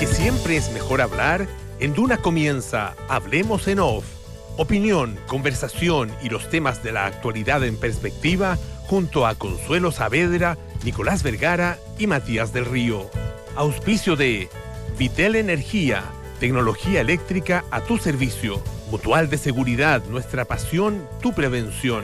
Porque siempre es mejor hablar, en Duna comienza Hablemos en Off. Opinión, conversación y los temas de la actualidad en perspectiva junto a Consuelo Saavedra, Nicolás Vergara y Matías del Río. Auspicio de Vitel Energía, tecnología eléctrica a tu servicio. Mutual de Seguridad, nuestra pasión, tu prevención.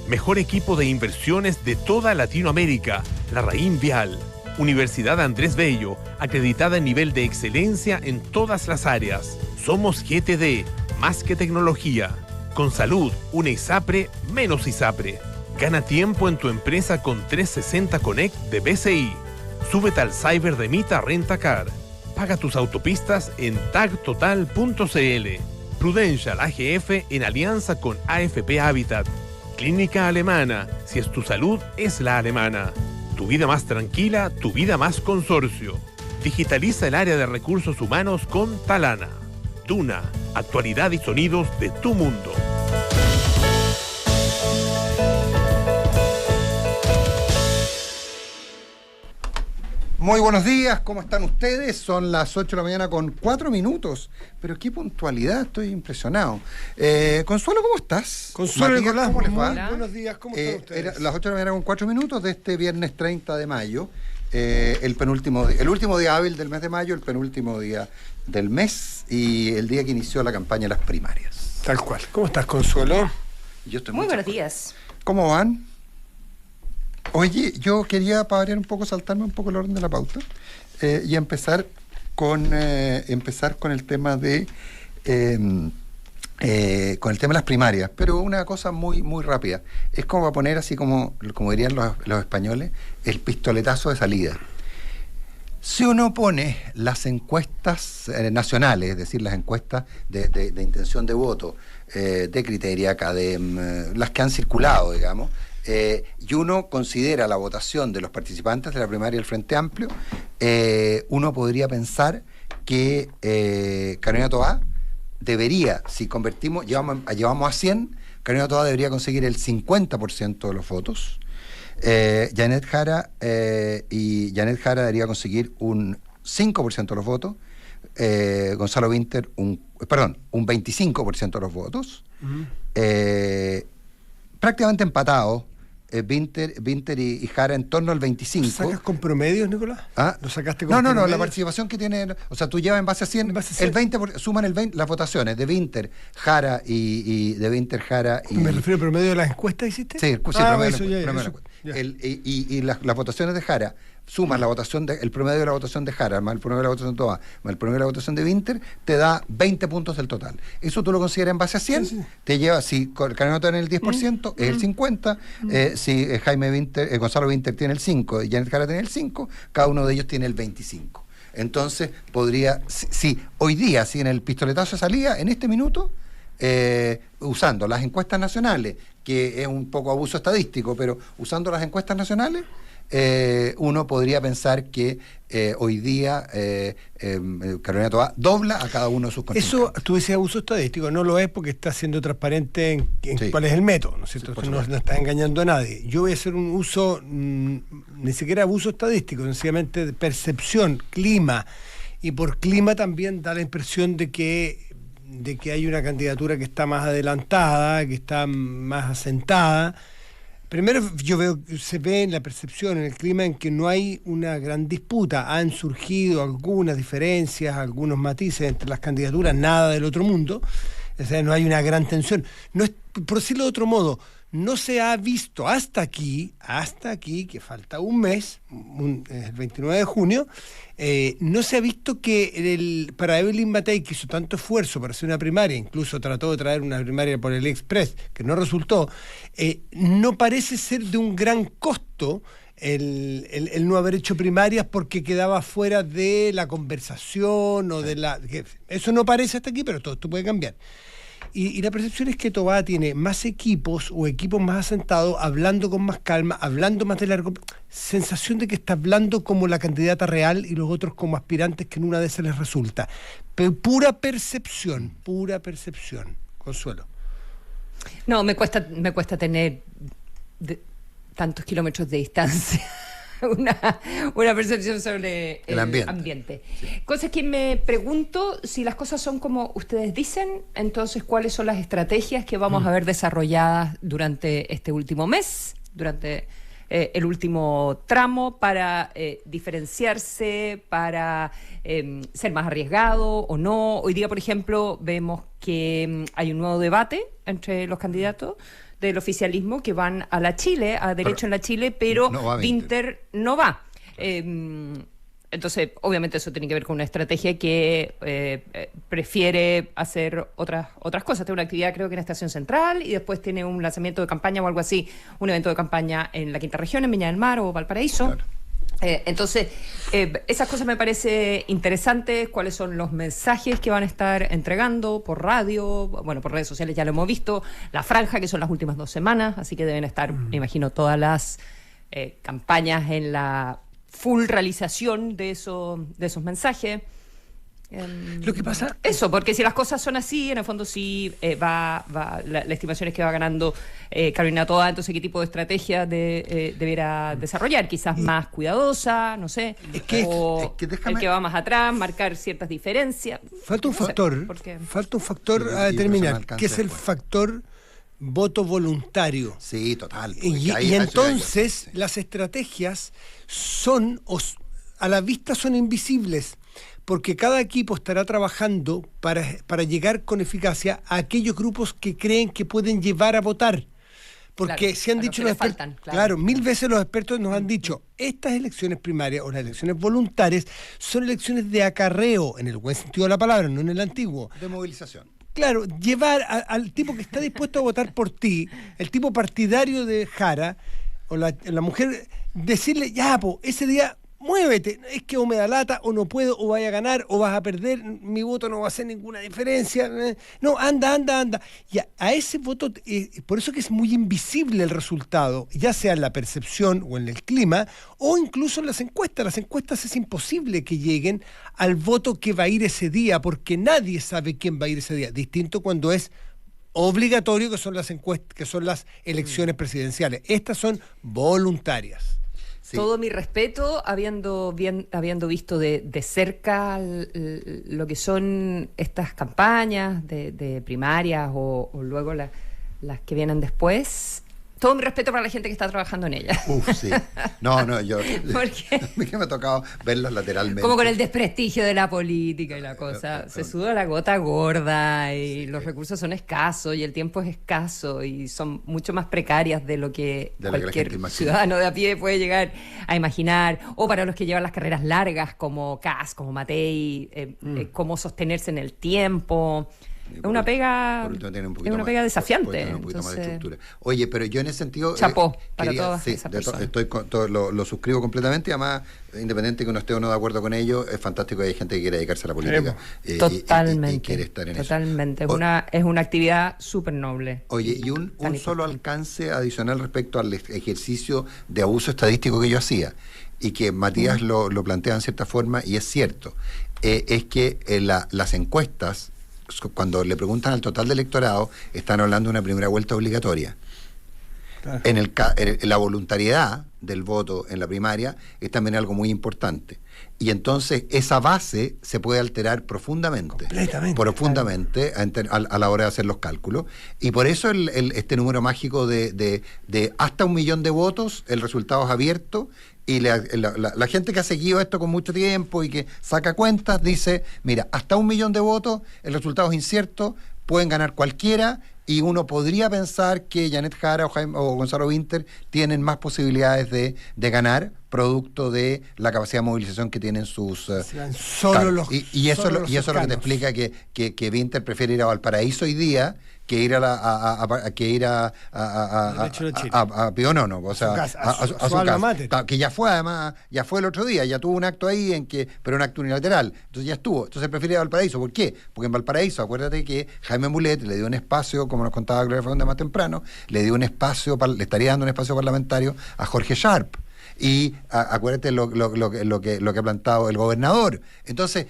Mejor equipo de inversiones de toda Latinoamérica, Larraín Vial. Universidad Andrés Bello, acreditada en nivel de excelencia en todas las áreas. Somos GTD, más que tecnología. Con salud, una ISAPRE, menos ISAPRE. Gana tiempo en tu empresa con 360 Connect de BCI. Súbete al cyber de Mita Rentacar. Paga tus autopistas en tagtotal.cl. Prudential AGF en alianza con AFP Habitat. Clínica Alemana, si es tu salud, es la alemana. Tu vida más tranquila, tu vida más consorcio. Digitaliza el área de recursos humanos con Talana. Duna, actualidad y sonidos de tu mundo. Muy buenos días, ¿cómo están ustedes? Son las 8 de la mañana con 4 minutos. Pero qué puntualidad, estoy impresionado. Consuelo, ¿cómo estás? Consuelo, Matías, Nicolás, ¿cómo les va? Muy buenos días, ¿cómo están ustedes? Era las 8 de la mañana con 4 minutos de este viernes 30 de mayo. El último día hábil del mes de mayo, el penúltimo día del mes y el día que inició la campaña de las primarias. Tal cual. ¿Cómo estás, Consuelo? Yo estoy muy buenos días. ¿Cómo van? Oye, yo quería, para variar un poco, saltarme un poco el orden de la pauta y empezar con el tema de las primarias, pero una cosa muy muy rápida. Es como para poner así como dirían los españoles, el pistoletazo de salida. Si uno pone las encuestas nacionales, es decir, las encuestas de intención de voto, de Criteria, Academ, las que han circulado, digamos, y uno considera la votación de los participantes de la primaria del Frente Amplio, uno podría pensar que Carolina Toá debería, si llevamos a 100, Carolina Toá debería conseguir el 50% de los votos. Janet Jara debería conseguir un 5% de los votos. Gonzalo Winter un 25% de los votos. Prácticamente empatados. Vinter y Jara en torno al 25%. ¿Lo sacas con promedios, Nicolás? ¿Lo sacaste con No, promedios? la participación que tiene, o sea, tú llevas en base a 100, el 20%, suman el 20%, las votaciones de Vinter, Jara y de Vinter, Jara y... ¿Me refiero al promedio de las encuestas, hiciste? Sí, y las votaciones de Jara, sumas el promedio de la votación de Jara, más el promedio de la votación de Toá, más el promedio de la votación de Vinter, te da 20 puntos del total. Eso tú lo consideras en base a 100, sí. Te lleva, si Carolina tiene el 10%, es el 50%, si Gonzalo Winter tiene el 5% y Janet Jara tiene el 5%, cada uno de ellos tiene el 25%. Entonces, podría, si hoy día, si en el pistoletazo de salida, en este minuto, usando las encuestas nacionales, que es un poco abuso estadístico, pero usando las encuestas nacionales, uno podría pensar que hoy día Carolina Toá dobla a cada uno de sus contrincantes. Eso, tú decías abuso estadístico, no lo es porque está siendo transparente en cuál es el método, ¿no es cierto? Sí, no está engañando a nadie. Yo voy a hacer un uso, ni siquiera abuso estadístico, sencillamente de percepción, clima, y por clima también da la impresión de que hay una candidatura que está más adelantada, que está más asentada. Primero, se ve en la percepción, en el clima, en que no hay una gran disputa. Han surgido algunas diferencias, algunos matices entre las candidaturas, nada del otro mundo. O sea, no hay una gran tensión. No es, por decirlo de otro modo, no se ha visto hasta aquí, que falta un mes, el 29 de junio, no se ha visto que para Evelyn Matei, que hizo tanto esfuerzo para hacer una primaria, incluso trató de traer una primaria por el Express, que no resultó, no parece ser de un gran costo el no haber hecho primarias porque quedaba fuera de la conversación o eso no parece hasta aquí, pero todo esto puede cambiar. Y la percepción es que Toá tiene más equipos o equipos más asentados, hablando con más calma, hablando más de largo, sensación de que está hablando como la candidata real y los otros como aspirantes que en una de esas les resulta. Pero pura percepción, Consuelo. No, me cuesta tener tantos kilómetros de distancia una percepción sobre el ambiente. Sí. Cosas que me pregunto, si las cosas son como ustedes dicen, entonces ¿cuáles son las estrategias que vamos a ver desarrolladas durante este último mes, durante el último tramo, para diferenciarse, para ser más arriesgado o no? Hoy día, por ejemplo, vemos que hay un nuevo debate entre los candidatos del oficialismo que van a la Chile, a derecho en la Chile, pero no Winter no va. Entonces, obviamente eso tiene que ver con una estrategia que prefiere hacer otras cosas. Tiene una actividad, creo que en Estación Central, y después tiene un lanzamiento de campaña o algo así, un evento de campaña en la Quinta Región, en Viña del Mar o Valparaíso. Claro. Entonces, esas cosas me parece interesantes. ¿Cuáles son los mensajes que van a estar entregando por radio? Bueno, por redes sociales ya lo hemos visto. La franja, que son las últimas 2 semanas, así que deben estar, me imagino, todas las campañas en la full realización de esos mensajes. Lo que pasa... Eso, porque si las cosas son así, en el fondo sí la estimación es que va ganando Carolina Toa. Entonces, ¿qué tipo de estrategia deberá desarrollar? Quizás más cuidadosa, no sé, el que va más atrás, marcar ciertas diferencias. Falta un factor a determinar, que es el factor voto voluntario. Sí, total. Y entonces las estrategias a la vista son invisibles, porque cada equipo estará trabajando para llegar con eficacia a aquellos grupos que creen que pueden llevar a votar. Porque claro, se han dicho los expertos, claro, 1000 veces los expertos nos han dicho, estas elecciones primarias o las elecciones voluntarias son elecciones de acarreo, en el buen sentido de la palabra, no en el antiguo. De movilización. Claro, llevar al tipo que está dispuesto a votar por ti, el tipo partidario de Jara, o la mujer, decirle, ya, ese día muévete, es que o me da lata, o no puedo, o vaya a ganar, o vas a perder, mi voto no va a hacer ninguna diferencia, no, anda. Y a ese voto, por eso que es muy invisible el resultado, ya sea en la percepción o en el clima, o incluso en las encuestas. Las encuestas es imposible que lleguen al voto que va a ir ese día, porque nadie sabe quién va a ir ese día, distinto cuando es obligatorio, que son las encuestas, que son las elecciones presidenciales. Estas son voluntarias. Sí. Todo mi respeto, habiendo visto de cerca lo que son estas campañas de primarias o luego las que vienen después. Todo mi respeto para la gente que está trabajando en ella. Sí. No, yo... Porque a mí que me ha tocado verlos lateralmente. Como con el desprestigio de la política y la cosa. Se suda la gota gorda y los recursos son escasos y el tiempo es escaso y son mucho más precarias de lo que cualquier ciudadano de a pie puede llegar a imaginar. O para los que llevan las carreras largas como Kass, como Matei, cómo sostenerse en el tiempo. Es una pega desafiante. Un poquito más de estructura. Oye, pero yo en ese sentido... Chapó para todas esas personas. Lo suscribo completamente, y además, independiente que uno esté o no de acuerdo con ello, es fantástico que hay gente que quiere dedicarse a la política. Totalmente. Y quiere estar en eso. Totalmente. Es una actividad súper noble. Oye, y un solo alcance adicional respecto al ejercicio de abuso estadístico que yo hacía, y que Matías lo plantea en cierta forma, y es cierto, es que las encuestas, cuando le preguntan al total del electorado, están hablando de una primera vuelta obligatoria. Claro. La voluntariedad del voto en la primaria es también algo muy importante. Y entonces esa base se puede alterar profundamente a la hora de hacer los cálculos. Y por eso este número mágico de hasta 1 millón de votos, el resultado es abierto. Y la gente que ha seguido esto con mucho tiempo y que saca cuentas dice, mira, hasta 1 millón de votos, el resultado es incierto, pueden ganar cualquiera, y uno podría pensar que Janet Jara o Gonzalo Winter tienen más posibilidades de ganar, producto de la capacidad de movilización que tienen sus... y eso es lo que te explica que Winter prefiere ir a Valparaíso hoy día que ir a Pionono, o sea, a su casa, que ya fue el otro día, ya tuvo un acto ahí pero un acto unilateral, entonces ya estuvo, entonces prefiere ir a Valparaíso. ¿Por qué? Porque en Valparaíso, acuérdate que Jaime Mulet le dio un espacio, como nos contaba Gloria Fagundes más temprano, le estaría dando un espacio parlamentario a Jorge Sharp. Y acuérdate lo que ha plantado el gobernador. Entonces,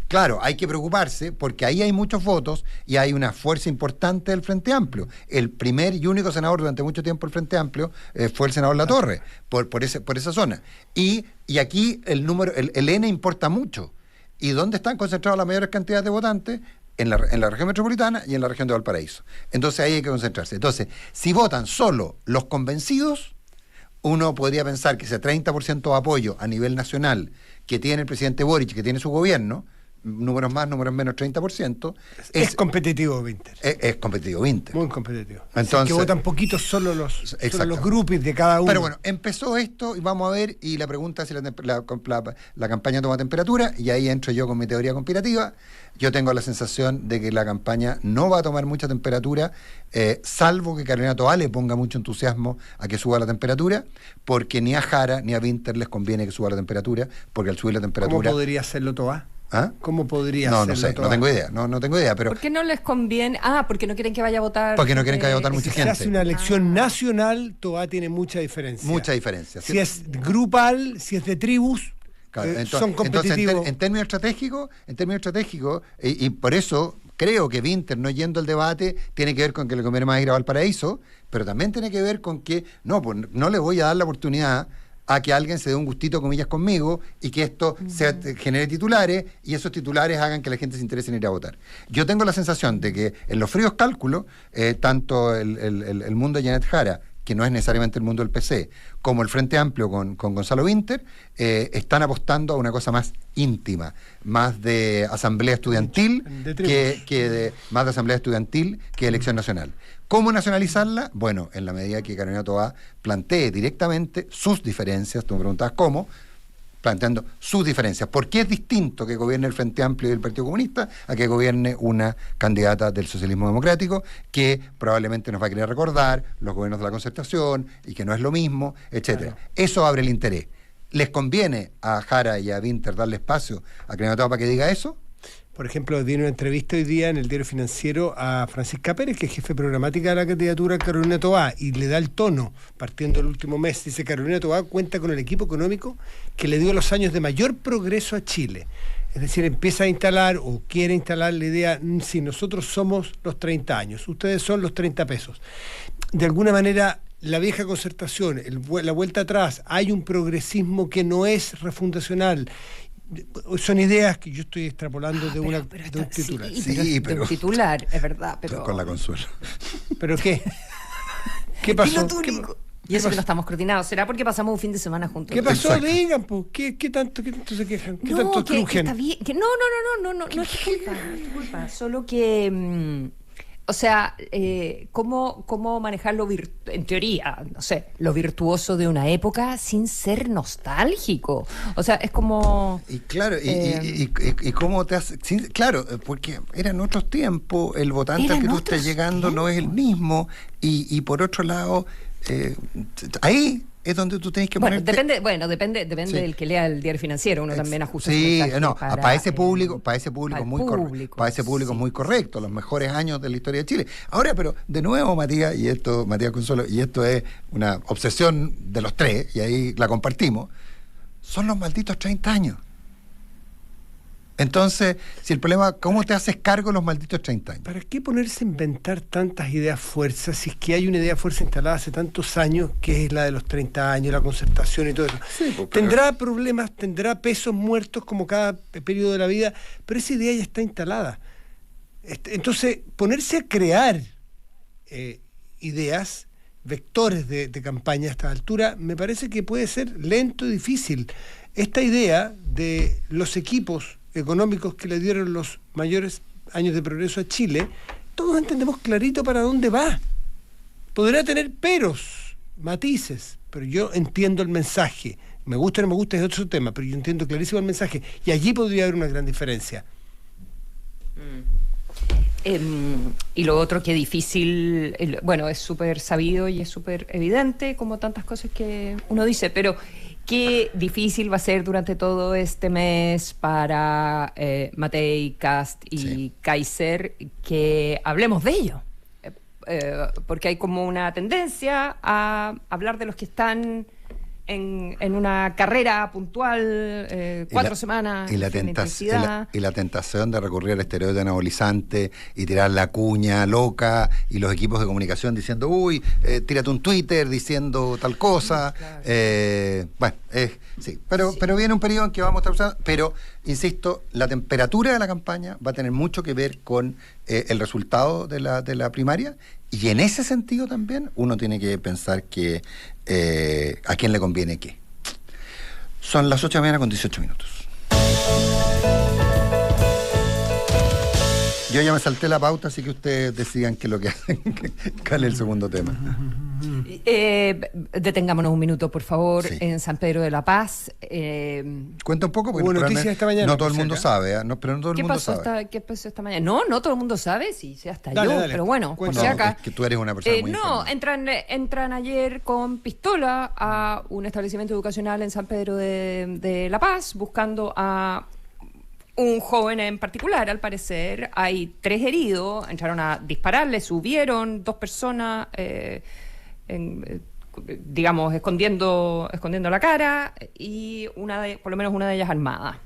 claro, hay que preocuparse porque ahí hay muchos votos y hay una fuerza importante del Frente Amplio. El primer y único senador durante mucho tiempo del Frente Amplio fue el senador Latorre, por esa zona. Y aquí el N importa mucho. ¿Y dónde están concentradas las mayores cantidades de votantes? En la región metropolitana y en la región de Valparaíso. Entonces ahí hay que concentrarse. Entonces, si votan solo los convencidos, uno podría pensar que ese 30% de apoyo a nivel nacional que tiene el presidente Boric, que tiene su gobierno, números más, números menos, 30%. Es competitivo Winter. Es competitivo Winter. Muy competitivo. Entonces, que votan poquitos solo los grupos de cada uno. Pero bueno, empezó esto y vamos a ver, y la pregunta es si la campaña toma temperatura, y ahí entro yo con mi teoría conspirativa. Yo tengo la sensación de que la campaña no va a tomar mucha temperatura, salvo que Carolina Toá le ponga mucho entusiasmo a que suba la temperatura, porque ni a Jara ni a Winter les conviene que suba la temperatura, porque al subir la temperatura... ¿Cómo podría hacerlo Toá? ¿Ah? ¿Cómo podría hacerlo? No sé, no tengo idea, no tengo idea, pero... ¿Por qué no les conviene? Porque no quieren que vaya a votar. Porque no quieren que vaya a votar mucha Si gente. se hace una elección nacional, Toá tiene mucha diferencia. Mucha diferencia. Si es grupal, si es de tribus, claro, son competitivos. Entonces, en términos estratégicos, y por eso creo que Winter, no yendo al debate, tiene que ver con que le conviene más ir a Valparaíso, pero también tiene que ver con que pues no le voy a dar la oportunidad a que alguien se dé un gustito, comillas, conmigo, y que esto genere titulares, y esos titulares hagan que la gente se interese en ir a votar. Yo tengo la sensación de que en los fríos cálculos, tanto el mundo de Janet Jara, que no es necesariamente el mundo del PC, como el Frente Amplio con Gonzalo Winter, están apostando a una cosa más íntima, más de asamblea estudiantil más de asamblea estudiantil que elección nacional. ¿Cómo nacionalizarla? Bueno, en la medida que Carolina Toá plantee directamente sus diferencias. Tú me preguntabas cómo, planteando sus diferencias. ¿Por qué es distinto que gobierne el Frente Amplio y el Partido Comunista a que gobierne una candidata del socialismo democrático que probablemente nos va a querer recordar los gobiernos de la Concertación y que no es lo mismo, etcétera? Claro. Eso abre el interés. ¿Les conviene a Jara y a Winter darle espacio a Carolina Toá para que diga eso? Por ejemplo, di una entrevista hoy día en el Diario Financiero a Francisca Pérez, que es jefe programática de la candidatura Carolina Toá, y le da el tono, partiendo del último mes. Dice: Carolina Toá cuenta con el equipo económico que le dio los años de mayor progreso a Chile. Es decir, empieza a instalar o quiere instalar la idea: si nosotros somos los 30 años, ustedes son los 30 pesos. De alguna manera, la vieja Concertación, la vuelta atrás, hay un progresismo que no es refundacional. Son ideas que yo estoy extrapolando de un titular. De un titular, es verdad. Pero... Con la Consuelo. ¿Pero qué? ¿Qué pasó? Y eso que no estamos coordinados. ¿Será porque pasamos un fin de semana juntos? ¿Qué pasó? Exacto. Digan, pues. ¿Qué tanto se quejan? ¿Qué tanto crujen? Que está bien. No es tu culpa. Solo que... O sea, ¿cómo manejarlo en teoría, no sé, lo virtuoso de una época sin ser nostálgico? O sea, es como... Y claro, y cómo te hace... Claro, porque eran otros tiempos, el votante al que tú estás llegando no es el mismo, y por otro lado, ahí es donde tú tienes que poner. Depende sí. Del que lea el Diario Financiero. Uno también ajusta su mensaje para ese público es muy correcto, los mejores años de la historia de Chile. Ahora, pero de nuevo, Matías Consuelo, y esto es una obsesión de los tres, y ahí la compartimos, son los malditos 30 años. Entonces, si el problema, ¿cómo te haces cargo de los malditos 30 años? ¿Para qué ponerse a inventar tantas ideas fuerzas si es que hay una idea fuerza instalada hace tantos años, que es la de los 30 años, la Concertación y todo eso? Sí, pues, tendrá problemas, tendrá pesos muertos como cada periodo de la vida, pero esa idea ya está instalada. Entonces, ponerse a crear ideas, vectores de campaña a esta altura, me parece que puede ser lento y difícil. Esta idea de los equipos económicos que le dieron los mayores años de progreso a Chile, todos entendemos clarito para dónde va. Podrá tener peros, matices, pero yo entiendo el mensaje. Me gusta o no me gusta es otro tema, pero yo entiendo clarísimo el mensaje, y allí podría haber una gran diferencia. Y lo otro que difícil, es súper sabido y es súper evidente, como tantas cosas que uno dice, pero qué difícil va a ser durante todo este mes para Matei, Kast y Kaiser que hablemos de ello. Porque hay como una tendencia a hablar de los que están en una carrera puntual, 4 semanas. Y la tentación de recurrir al esteroide anabolizante y tirar la cuña loca, y los equipos de comunicación diciendo, uy, tírate un Twitter diciendo tal cosa. Claro. Sí, pero viene un periodo en que vamos a estar usando, pero, insisto, la temperatura de la campaña va a tener mucho que ver con el resultado de la primaria, y en ese sentido también uno tiene que pensar que a quién le conviene qué. Son las 8 de la mañana con 18 minutos. Yo ya me salté la pauta, así que ustedes decidan qué es lo que hacen. ¿Cuál es el segundo tema? Detengámonos un minuto, por favor, Sí. en San Pedro de la Paz. Cuenta un poco, porque Hubo realmente noticias esta mañana, no todo el por mundo si acá. sabe, pero no todo el ¿Qué mundo pasó sabe. ¿Qué pasó esta mañana? No todo el mundo sabe, sí, sé hasta Dale, yo, dale. pero bueno, por Cuenta. si No, acá. es que tú eres una persona muy No, informada. entran ayer con pistola a un establecimiento educacional en San Pedro de La Paz, buscando a un joven en particular. Al parecer hay 3 heridos, entraron a dispararle, subieron 2 personas, digamos, escondiendo la cara, y por lo menos una de ellas armada.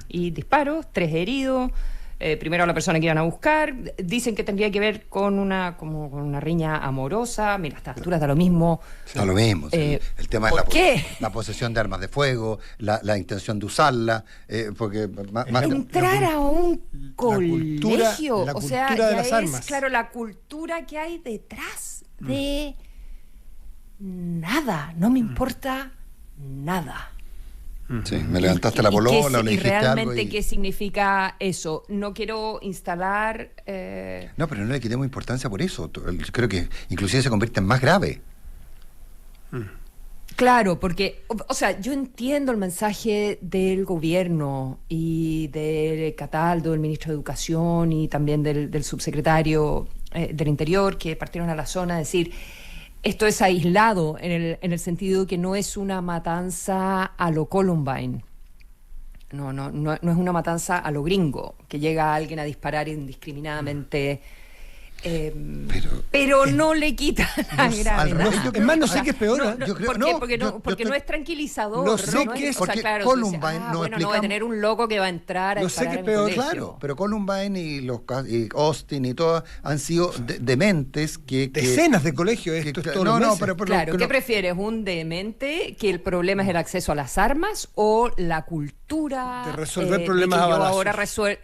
Y disparos, 3 heridos. Primero a la persona que iban a buscar. Dicen que tendría que ver con con una riña amorosa. Mira, a estas alturas da lo mismo. Da lo mismo. Sí. El tema es ¿por qué? la posesión de armas de fuego, la intención de usarla, porque Entrar a un colegio, la o sea, cultura de ya las es, armas. claro, la cultura que hay detrás de nada, no me importa nada. sí, me levantaste la ¿Y polola o le y dijiste realmente algo. qué significa eso? No quiero instalar... No, pero no le quitemos importancia por eso. Yo creo que inclusive se convierte en más grave. Claro, porque, o sea, yo entiendo el mensaje del gobierno y de Cataldo, el ministro de Educación, y también del subsecretario del Interior, que partieron a la zona a decir, esto es aislado en el sentido que no es una matanza a lo Columbine. No es una matanza a lo gringo, que llega alguien a disparar indiscriminadamente. Pero no le quita la gravedad. Es más, no sé qué es peor. yo creo- ¿Por no, qué? Porque yo no es tranquilizador. no sé qué es, o sea, porque claro, Columbine tú dices, no bueno, no va a explicamos- tener un loco que va a entrar a No sé disparar qué en peor, el colegio. Claro, pero Columbine y Austin y todas han sido dementes que Decenas de colegios, esto es todos los meses. pero Claro, ¿qué prefieres? ¿Un demente que el problema es el acceso a las armas o la cultura De resolver de problemas que a yo balazos? ahora resuelvo?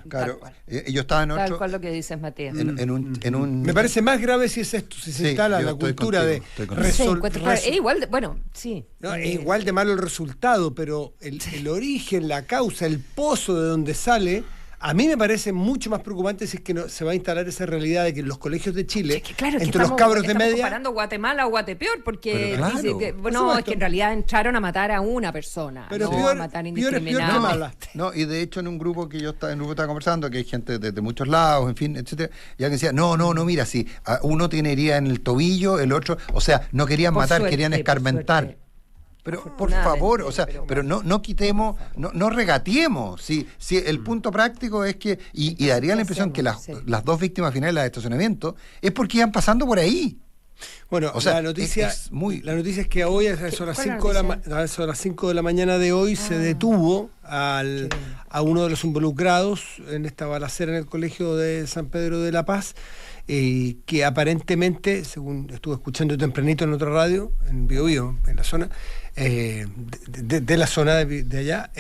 Claro, yo estaba en Tal otro, cual lo que dices, Matías. en un Me parece más grave si es esto, si se Sí, instala yo la estoy cultura contigo, estoy de contigo. No sé, encuentro raro. Es igual de, bueno, sí. No, es igual de malo el resultado, pero el origen, la causa, el pozo de donde sale, a mí me parece mucho más preocupante si es que se va a instalar esa realidad de que en los colegios de Chile, Es que claro, es que entre los cabros de estamos media, comparando Guatemala o Guatepeor, porque Pero claro, dice que, por no, supuesto. es que en realidad entraron a matar a una persona, Pero no peor- a matar peor es peor que indiscriminadamente. mala. No, y de hecho en un grupo que yo estaba conversando, que hay gente de muchos lados, en fin, etcétera, y alguien decía, no, mira, si uno tiene herida en el tobillo, el otro, o sea, no querían Por matar, suerte, querían por escarmentar. suerte. Pero por Afortunadamente, favor, o sea, pero pero no quitemos, no regateemos. Si el punto práctico es que, y daría la impresión que Sí. las 2 víctimas finales del estacionamiento es porque iban pasando por ahí. bueno, O sea, la noticia es que hoy a eso a las ¿Cuál es la 5 de noticia? a eso a las 5 de la mañana de hoy se detuvo a uno de los involucrados en esta balacera en el colegio de San Pedro de la Paz, que aparentemente, según estuve escuchando tempranito en otra radio, en Biobío, en la zona, de la zona de allá,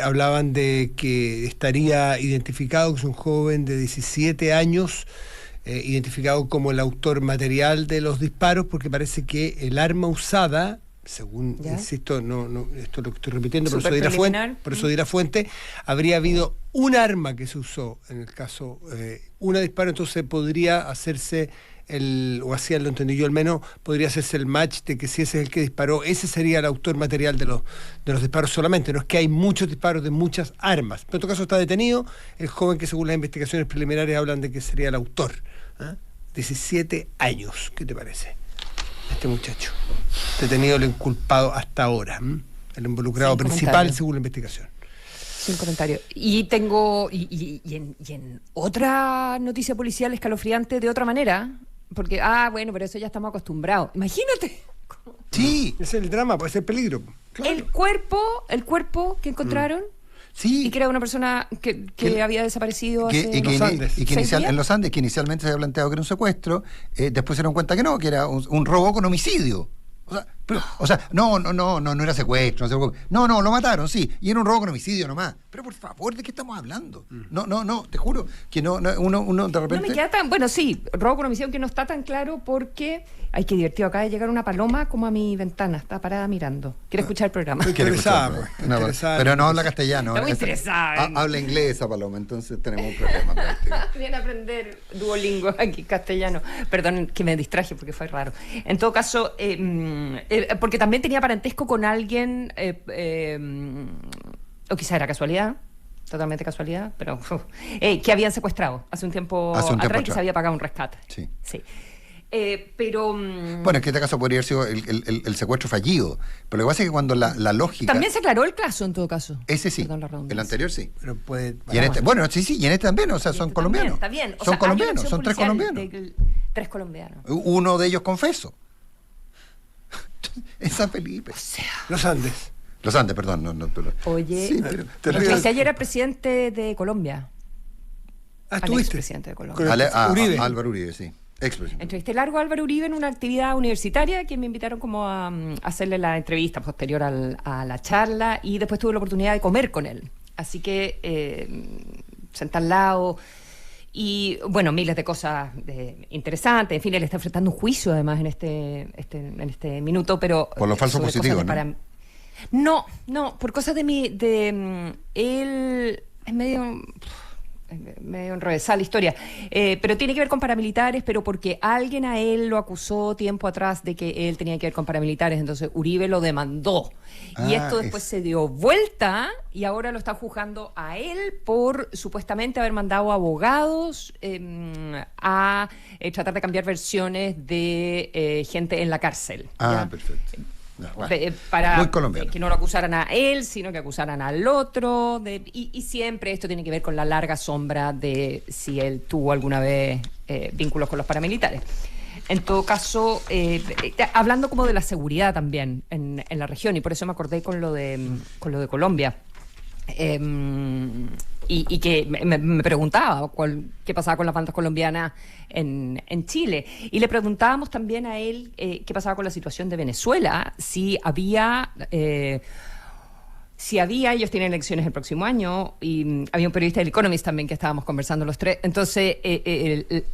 hablaban de que estaría identificado, que es un joven de 17 años, identificado como el autor material de los disparos, porque parece que el arma usada, según, ¿Ya? insisto, esto lo estoy repitiendo, por eso Súper di la fuente, preliminar. habría habido un arma que se usó, en el caso, una disparo, entonces podría hacerse o así lo entendí yo al menos, podría hacerse el match de que si ese es el que disparó, ese sería el autor material de los disparos solamente. No es que hay muchos disparos de muchas armas. Pero en todo caso está detenido el joven que según las investigaciones preliminares hablan de que sería el autor. 17 años, ¿qué te parece? Este muchacho. Detenido el inculpado hasta ahora. El involucrado Sin principal comentario. según la investigación. Sin comentario. Y tengo, y en otra noticia policial escalofriante de otra manera, porque, bueno, pero eso ya estamos acostumbrados. Imagínate, parentesco. Sí. Ese es el drama, puede ser peligro. Claro. El cuerpo que encontraron. Sí. Y que era una persona que había desaparecido en los Andes. En los Andes, que inicialmente se había planteado que era un secuestro, después se dieron cuenta que no, que era un robo con homicidio. No era secuestro, no, lo mataron, sí, y era un robo con homicidio nomás. Pero por favor, ¿de qué estamos hablando? No, te juro que uno de repente... No me queda tan... Bueno, sí, robo con homicidio que no está tan claro porque... Ay, qué divertido, acaba de llegar una paloma como a mi ventana, está parada mirando. Quiere escuchar el programa. Interesada, pero no habla castellano. Está muy interesada. Habla inglés esa paloma, entonces tenemos un problema. Viene a aprender Duolingo aquí castellano. Perdón que me distraje porque fue raro. En todo caso, porque también tenía parentesco con alguien, o quizá era casualidad, totalmente casualidad, pero que habían secuestrado hace un tiempo atrás y que se había pagado un rescate. Sí. Pero... Bueno, es que en este caso podría haber sido el secuestro fallido. Pero lo que pasa es que cuando la lógica... También se aclaró el caso, en todo caso. Ese sí. El anterior sí. Pero puede... Y en y en este también, o sea, son colombianos. Está bien. Son colombianos, son 3 colombianos. 3 colombianos. Uno de ellos confeso. Esa Felipe. O sea... Los Andes, perdón. Oye, sí, pero ayer era presidente de Colombia. ¿Estuviste? Presidente de Colombia. Uribe. Álvaro Uribe, sí. Entrevisté largo a Álvaro Uribe en una actividad universitaria que me invitaron como a hacerle la entrevista posterior a la charla y después tuve la oportunidad de comer con él. Así que senté al lado y, bueno, miles de cosas interesantes. En fin, él está enfrentando un juicio además en este minuto, pero... Por los falsos positivos, ¿no? No, por cosas de él es medio enrevesada la historia, pero tiene que ver con paramilitares, pero porque alguien a él lo acusó tiempo atrás de que él tenía que ver con paramilitares, entonces Uribe lo demandó. Y esto después se dio vuelta y ahora lo están juzgando a él por supuestamente haber mandado abogados a tratar de cambiar versiones de gente en la cárcel. ¿Ya? Perfecto. Para muy colombiano. Que no lo acusaran a él, sino que acusaran al otro. Y siempre esto tiene que ver con la larga sombra de si él tuvo alguna vez vínculos con los paramilitares. En todo caso, hablando como de la seguridad también en la región, y por eso me acordé con lo de Colombia. Y que me preguntaba qué pasaba con las bandas colombianas en Chile. Y le preguntábamos también a él qué pasaba con la situación de Venezuela, si había, ellos tienen elecciones el próximo año, y había un periodista del Economist también que estábamos conversando los tres. Entonces,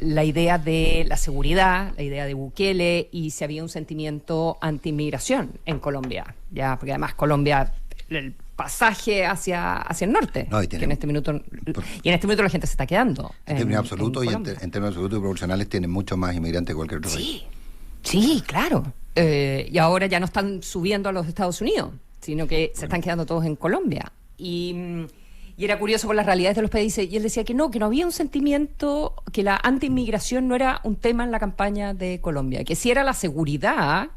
la idea de la seguridad, la idea de Bukele, y si había un sentimiento anti-inmigración en Colombia, ya, porque además Colombia... el pasaje hacia el norte, que en este minuto la gente se está quedando en términos absolutos y en términos absolutos y proporcionales tienen mucho más inmigrantes que cualquier otro país. Sí, claro, y ahora ya no están subiendo a los Estados Unidos, sino que se están quedando todos en Colombia, y era curioso por las realidades de los países, y él decía que no había un sentimiento, que la anti-inmigración no era un tema en la campaña de Colombia, que sí era la seguridad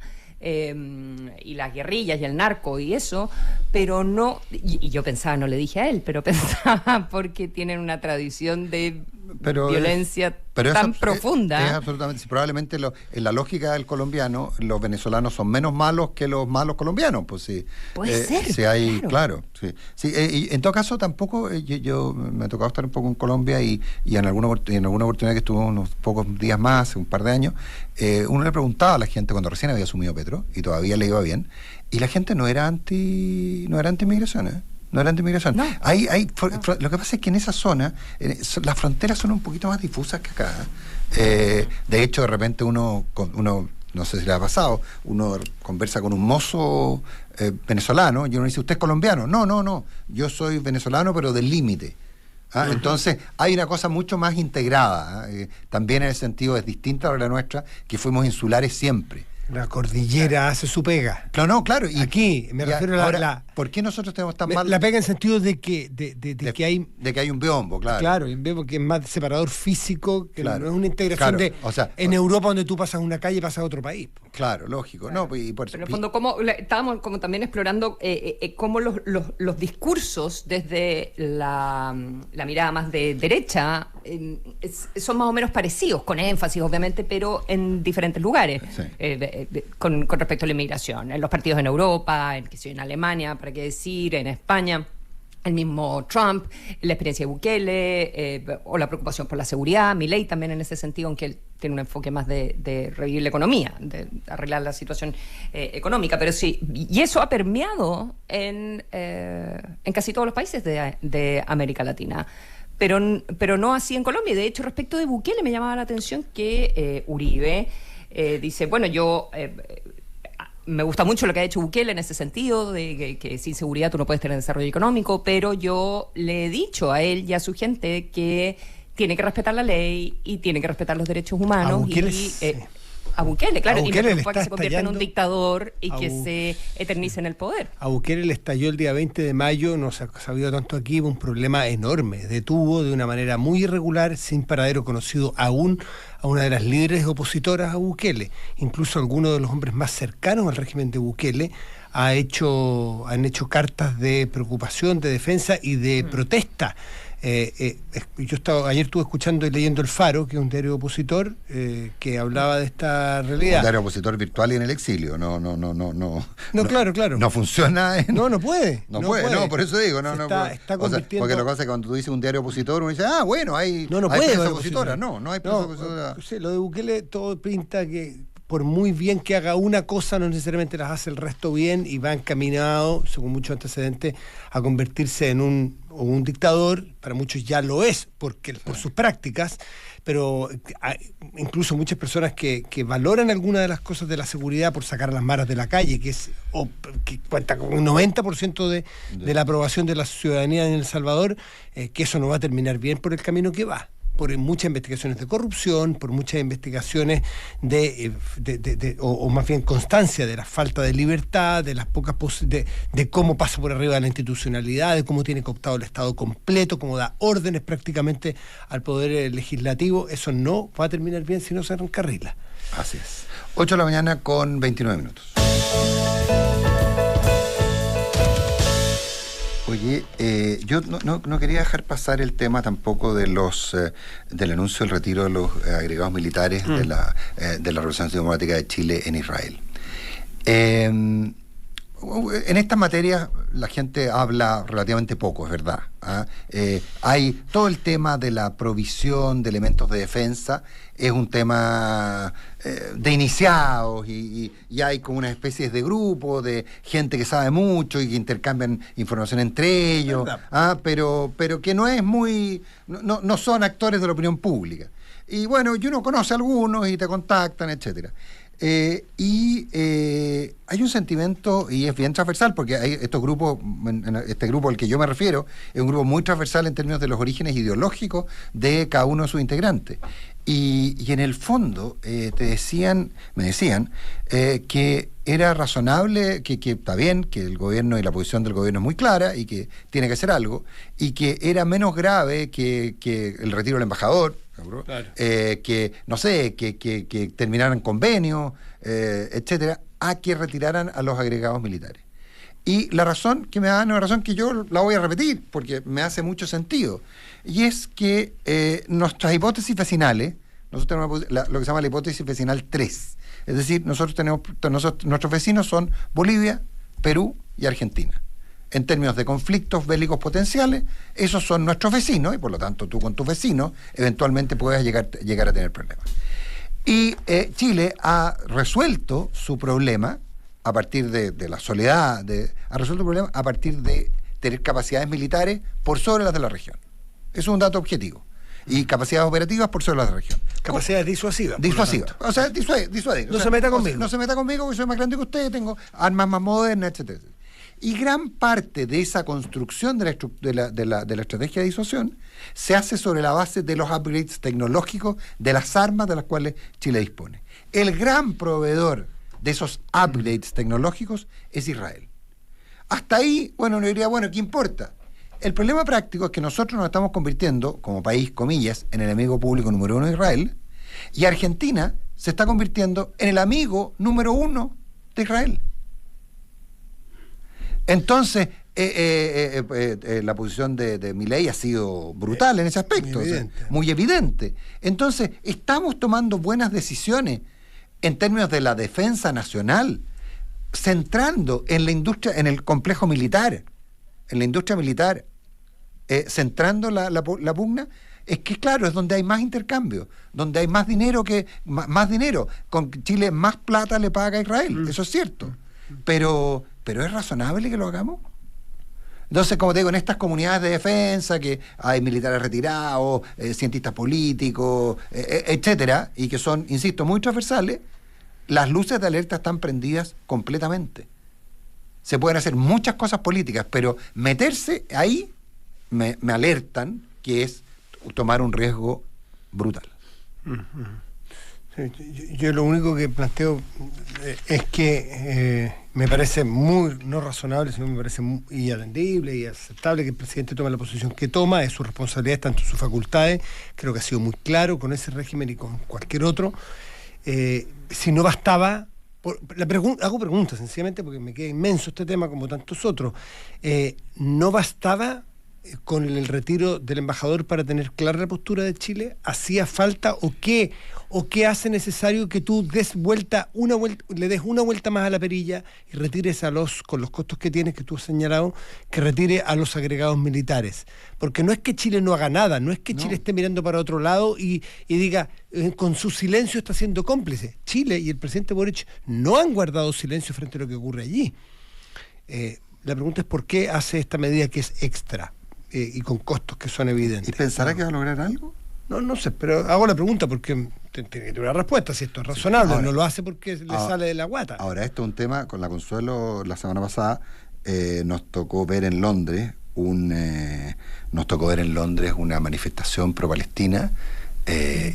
y las guerrillas y el narco y eso, pero no, y yo pensaba, no le dije a él, pero pensaba porque tienen una tradición de violencia tan profunda. Es absolutamente, probablemente en la lógica del colombiano, los venezolanos son menos malos que los malos colombianos, pues sí. Puede ser. Sí, claro. Sí, y en todo caso tampoco, yo me ha tocado estar un poco en Colombia y en alguna oportunidad que estuve unos pocos días más, un par de años, uno le preguntaba a la gente cuando recién había asumido Petro y todavía le iba bien, y la gente no era anti-inmigración, No era anti-inmigración. No. Lo que pasa es que en esa zona las fronteras son un poquito más difusas que acá. De hecho, de repente uno, no sé si le ha pasado, uno conversa con un mozo venezolano y uno dice, ¿usted es colombiano? No, yo soy venezolano, pero del límite. Uh-huh. Entonces hay una cosa mucho más integrada. También en el sentido es distinta a la nuestra, que fuimos insulares siempre. La cordillera hace su pega. Claro. Y aquí me refiero a la... ¿Por qué nosotros tenemos tan mal? La pega en sentido de que hay... De que hay un biombo, claro. Claro, un biombo que es más separador físico, que no es una integración en Europa donde tú pasas una calle y pasas a otro país. Claro, lógico. Claro. No, y por eso, pero en el fondo, estábamos como también explorando cómo los discursos desde la mirada más de derecha son más o menos parecidos, con énfasis obviamente, pero en diferentes lugares. Sí. con respecto a la inmigración. En los partidos en Europa, en Alemania, para qué decir, en España. El mismo Trump, la experiencia de Bukele, o la preocupación por la seguridad, Milei también en ese sentido, aunque él tiene un enfoque más de revivir la economía, de arreglar la situación económica, pero sí, y eso ha permeado en casi todos los países de América Latina. Pero no así en Colombia. Y de hecho, respecto de Bukele, me llamaba la atención que Uribe dice, bueno, yo... me gusta mucho lo que ha hecho Bukele en ese sentido, de que sin seguridad tú no puedes tener desarrollo económico, pero yo le he dicho a él y a su gente que tiene que respetar la ley y tiene que respetar los derechos humanos. A Bukele, claro, y me preocupa que se convierta en un dictador y que se eternice en el poder. A Bukele le estalló el día 20 de mayo, no se ha sabido tanto aquí, un problema enorme. Detuvo de una manera muy irregular, sin paradero conocido aún, a una de las líderes opositoras a Bukele. Incluso algunos de los hombres más cercanos al régimen de Bukele han hecho cartas de preocupación, de defensa y de protesta. Ayer estuve escuchando y leyendo El Faro, que es un diario opositor, que hablaba de esta realidad. Un diario opositor virtual y en el exilio. No, claro. No funciona. No puede. No puede, por eso digo. Está convirtiendo... porque lo que pasa es que cuando tú dices un diario opositor, uno dice, bueno, hay prensa opositora. No hay prensa opositora. Sí, lo de Bukele todo pinta que por muy bien que haga una cosa, no necesariamente las hace el resto bien, y va encaminado, según muchos antecedentes, a convertirse en un dictador. Para muchos ya lo es, por sus prácticas, pero incluso muchas personas que valoran algunas de las cosas de la seguridad por sacar a las maras de la calle, que cuenta con un 90% de la aprobación de la ciudadanía en El Salvador, que eso no va a terminar bien por el camino que va. Por muchas investigaciones de corrupción, por muchas investigaciones o más bien constancia de la falta de libertad, de las pocas de cómo pasa por arriba de la institucionalidad, de cómo tiene cooptado el Estado completo, cómo da órdenes prácticamente al poder legislativo. Eso no va a terminar bien si no se encarrila. Así es. 8 de la mañana con 29 minutos. Oye, yo no quería dejar pasar el tema tampoco de del anuncio del retiro de los agregados militares de la Revolución Democrática de Chile en Israel. En estas materias la gente habla relativamente poco, es verdad. Hay todo el tema de la provisión de elementos de defensa, es un tema de iniciados y hay como una especie de grupo de gente que sabe mucho y que intercambian información entre ellos, pero que no es muy... no son actores de la opinión pública. Y bueno, y uno conoce a algunos y te contactan, etcétera. Hay un sentimiento, y es bien transversal, porque hay estos grupos, este grupo al que yo me refiero, es un grupo muy transversal en términos de los orígenes ideológicos de cada uno de sus integrantes. Y en el fondo me decían que era razonable, que está bien, que el gobierno y la posición del gobierno es muy clara y que tiene que hacer algo, y que era menos grave que el retiro del embajador, claro. Que no sé, que terminaran convenios, etcétera, a que retiraran a los agregados militares. Y la razón que me dan es una razón que yo la voy a repetir, porque me hace mucho sentido, y es que nuestras hipótesis vecinales, nosotros tenemos lo que se llama la hipótesis vecinal 3, es decir, nuestros vecinos son Bolivia, Perú y Argentina. En términos de conflictos bélicos potenciales, esos son nuestros vecinos, y por lo tanto tú con tus vecinos eventualmente puedes llegar a tener problemas. Y Chile ha resuelto su problema a partir de la soledad, ha resuelto el problema a partir de tener capacidades militares por sobre las de la región. Eso es un dato objetivo. Y capacidades operativas por sobre las de la región. Capacidades disuasivas. O sea, disuade. No se meta conmigo. No se meta conmigo, porque soy más grande que usted, tengo armas más modernas, etcétera. Y gran parte de esa construcción de la estrategia de disuasión se hace sobre la base de los upgrades tecnológicos de las armas de las cuales Chile dispone. El gran proveedor de esos upgrades tecnológicos es Israel. Hasta ahí, uno diría, ¿qué importa? El problema práctico es que nosotros nos estamos convirtiendo, como país, comillas, en el enemigo público número 1 de Israel, y Argentina se está convirtiendo en el amigo número 1 de Israel. Entonces, la posición de Milei ha sido brutal en ese aspecto, muy evidente. Entonces, estamos tomando buenas decisiones en términos de la defensa nacional, centrando en la industria, en el complejo militar, en la industria militar, centrando la pugna, es que claro, es donde hay más intercambio, donde hay más dinero más dinero. Con Chile más plata le paga a Israel, eso es cierto. Pero ¿es razonable que lo hagamos? Entonces, como te digo, en estas comunidades de defensa, que hay militares retirados, cientistas políticos, etcétera, y que son, insisto, muy transversales, las luces de alerta están prendidas completamente. Se pueden hacer muchas cosas políticas, pero meterse ahí me alertan que es tomar un riesgo brutal. Sí, yo lo único que planteo es que me parece muy no razonable, sino me parece muy atendible y aceptable que el presidente tome la posición que toma, es su responsabilidad, tanto sus facultades, creo que ha sido muy claro con ese régimen y con cualquier otro. Si no bastaba, hago preguntas sencillamente porque me queda inmenso este tema como tantos otros, no bastaba con el retiro del embajador para tener clara la postura de Chile, ¿hacía falta o qué hace necesario que tú le des una vuelta más a la perilla y retires con los costos que tienes, que tú has señalado, que retire a los agregados militares? Porque no es que Chile no haga nada, no es que Chile esté mirando para otro lado y diga, con su silencio está siendo cómplice. Chile y el presidente Boric no han guardado silencio frente a lo que ocurre allí. La pregunta es ¿por qué hace esta medida que es extra? Y con costos que son evidentes. ¿Y pensará que va a lograr algo? No sé, pero hago la pregunta porque tiene que tener una respuesta, si esto es razonable. Ahora, no lo hace porque le sale de la guata. Ahora, esto es un tema, con la Consuelo la semana pasada nos tocó ver en Londres una manifestación pro-palestina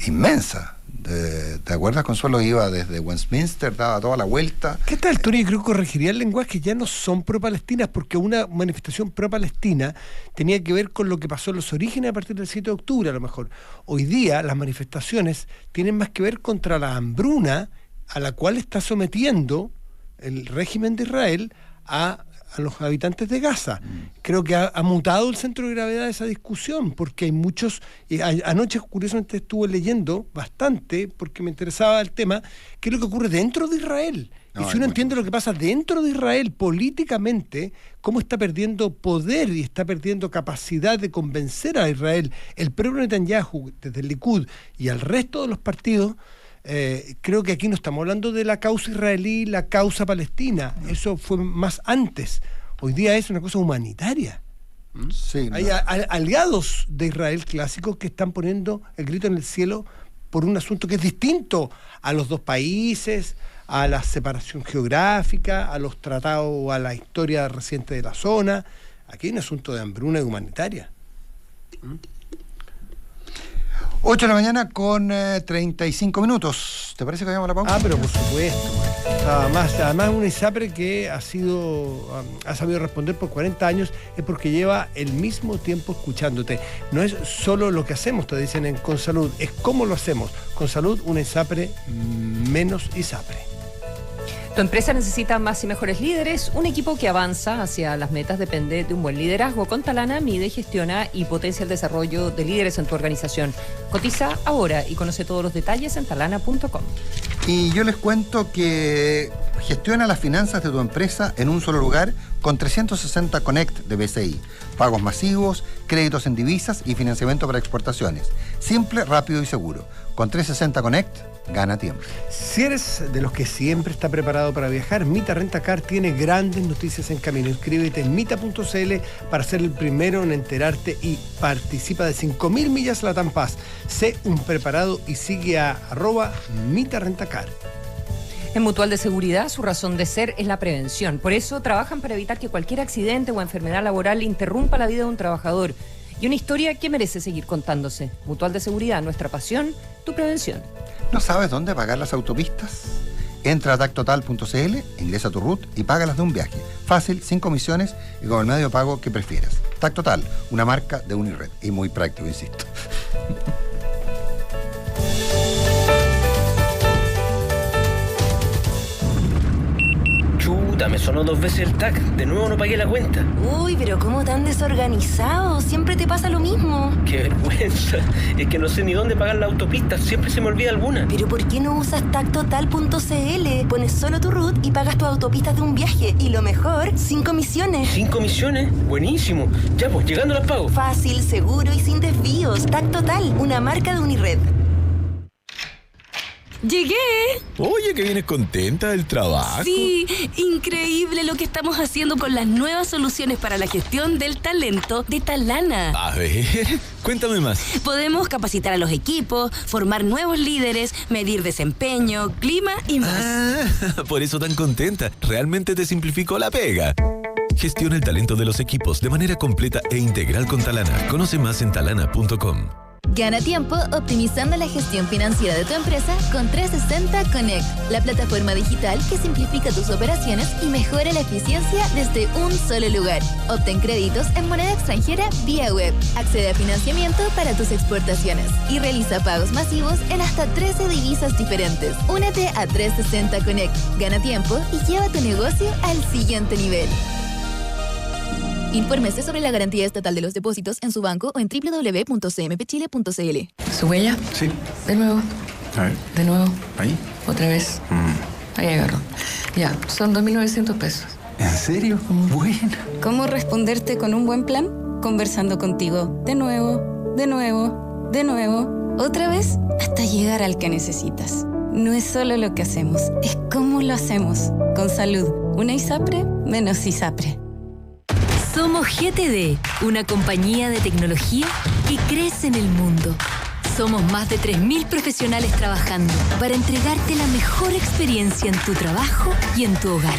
inmensa. ¿Te acuerdas? Consuelo iba desde Westminster, daba toda la vuelta. ¿Qué tal, Tony? Creo que corregiría el lenguaje, ya no son pro-palestinas, porque una manifestación pro-palestina tenía que ver con lo que pasó en los orígenes a partir del 7 de octubre, a lo mejor. Hoy día las manifestaciones tienen más que ver contra la hambruna a la cual está sometiendo el régimen de Israel a los habitantes de Gaza. Creo que ha mutado el centro de gravedad de esa discusión, porque hay muchos... anoche, curiosamente, estuve leyendo bastante, porque me interesaba el tema, qué es lo que ocurre dentro de Israel. Y si uno entiende lo que pasa dentro de Israel políticamente, cómo está perdiendo poder y está perdiendo capacidad de convencer a Israel, el propio Netanyahu, desde el Likud y al resto de los partidos, creo que aquí no estamos hablando de la causa israelí, la causa palestina. Eso fue más antes. Hoy día es una cosa humanitaria. Sí, hay aliados de Israel clásicos que están poniendo el grito en el cielo por un asunto que es distinto a los dos países, a la separación geográfica, a los tratados o a la historia reciente de la zona. Aquí hay un asunto de hambruna y humanitaria. 8 de la mañana con 35 minutos. ¿Te parece que vayamos a la pausa? Pero por supuesto. Además una ISAPRE que ha sabido responder por 40 años es porque lleva el mismo tiempo escuchándote. No es solo lo que hacemos, te dicen en Consalud, es cómo lo hacemos. Consalud, una ISAPRE menos ISAPRE. Tu empresa necesita más y mejores líderes. Un equipo que avanza hacia las metas depende de un buen liderazgo. Con Talana mide, gestiona y potencia el desarrollo de líderes en tu organización. Cotiza ahora y conoce todos los detalles en talana.com. Y yo les cuento que gestiona las finanzas de tu empresa en un solo lugar con 360 Connect de BCI. Pagos masivos, créditos en divisas y financiamiento para exportaciones. Simple, rápido y seguro. Con 360 Connect, gana tiempo. Si eres de los que siempre está preparado para viajar, Mita Rentacar tiene grandes noticias en camino. Inscríbete en mita.cl para ser el primero en enterarte y participa de 5.000 millas LATAM Pass. Sé un preparado y sigue a @Mita Rentacar. En Mutual de Seguridad, su razón de ser es la prevención. Por eso trabajan para evitar que cualquier accidente o enfermedad laboral interrumpa la vida de un trabajador. Y una historia que merece seguir contándose. Mutual de Seguridad, nuestra pasión, tu prevención. ¿No sabes dónde pagar las autopistas? Entra a tactotal.cl, ingresa tu RUT y págalas de un viaje. Fácil, sin comisiones y con el medio de pago que prefieras. TACTotal, una marca de Unired y muy práctico, insisto. Puta, me sonó 2 veces el TAC. De nuevo no pagué la cuenta. Uy, pero ¿cómo tan desorganizado? Siempre te pasa lo mismo. ¡Qué vergüenza! Es que no sé ni dónde pagar la autopista. Siempre se me olvida alguna. ¿Pero por qué no usas tactotal.cl? Pones solo tu RUT y pagas tus autopistas de un viaje. Y lo mejor, sin comisiones. ¿Sin comisiones? Buenísimo. Ya pues, llegando las pago. Fácil, seguro y sin desvíos. Tactotal, una marca de Unired. ¡Llegué! Oye, que vienes contenta del trabajo. Sí, increíble lo que estamos haciendo con las nuevas soluciones para la gestión del talento de Talana. A ver, cuéntame más. Podemos capacitar a los equipos, formar nuevos líderes, medir desempeño, clima y más. Ah, por eso tan contenta. Realmente te simplificó la pega. Gestiona el talento de los equipos de manera completa e integral con Talana. Conoce más en talana.com. Gana tiempo optimizando la gestión financiera de tu empresa con 360 Connect, la plataforma digital que simplifica tus operaciones y mejora la eficiencia desde un solo lugar. Obtén créditos en moneda extranjera vía web, accede a financiamiento para tus exportaciones y realiza pagos masivos en hasta 13 divisas diferentes. Únete a 360 Connect, gana tiempo y lleva tu negocio al siguiente nivel. Infórmese sobre la garantía estatal de los depósitos en su banco o en www.cmpchile.cl. ¿Su huella? Sí. De nuevo. A ver. De nuevo. ¿Ahí? Otra vez. Ahí agarró. Ya, son 2.900 pesos. ¿En serio? Bueno. ¿Cómo responderte con un buen plan? Conversando contigo de nuevo, de nuevo, de nuevo, otra vez, hasta llegar al que necesitas. No es solo lo que hacemos, es cómo lo hacemos. Con salud, una ISAPRE menos ISAPRE. Somos GTD, una compañía de tecnología que crece en el mundo. Somos más de 3.000 profesionales trabajando para entregarte la mejor experiencia en tu trabajo y en tu hogar.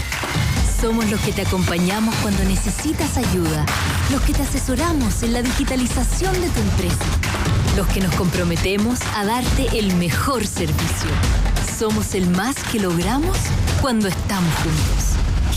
Somos los que te acompañamos cuando necesitas ayuda, los que te asesoramos en la digitalización de tu empresa, los que nos comprometemos a darte el mejor servicio. Somos el más que logramos cuando estamos juntos.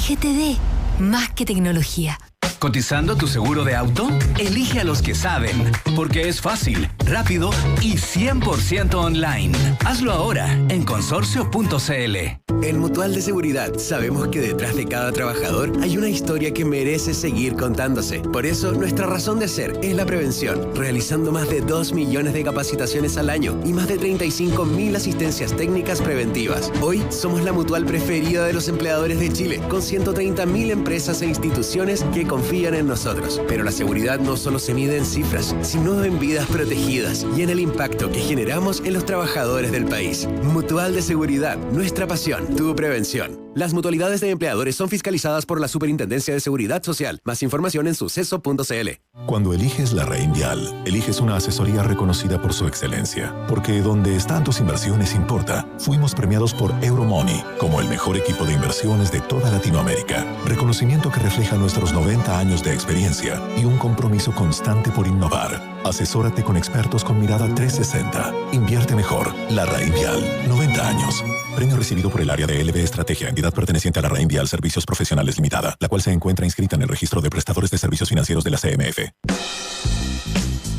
GTD, más que tecnología. ¿Cotizando tu seguro de auto? Elige a los que saben, porque es fácil, rápido y 100% online. Hazlo ahora en consorcio.cl. En Mutual de Seguridad sabemos que detrás de cada trabajador hay una historia que merece seguir contándose. Por eso, nuestra razón de ser es la prevención, realizando más de 2 millones de capacitaciones al año y más de 35.000 asistencias técnicas preventivas. Hoy somos la mutual preferida de los empleadores de Chile, con 130.000 empresas e instituciones que confían en nosotros. Pero la seguridad no solo se mide en cifras, sino en vidas protegidas y en el impacto que generamos en los trabajadores del país. Mutual de Seguridad, nuestra pasión, tu prevención. Las mutualidades de empleadores son fiscalizadas por la Superintendencia de Seguridad Social. Más información en suceso.cl. Cuando eliges la Raín Vial, eliges una asesoría reconocida por su excelencia. Porque donde están tus inversiones importa. Fuimos premiados por Euromoney como el mejor equipo de inversiones de toda Latinoamérica. Reconocimiento que refleja nuestros 90 años de experiencia y un compromiso constante por innovar. Asesórate con expertos con mirada 360. Invierte mejor. La Raín Vial. 90 años. Premio recibido por el área de LB Estrategia, entidad perteneciente a la Raín Vial Servicios Profesionales Limitada, la cual se encuentra inscrita en el registro de prestadores de servicios financieros de la CMF.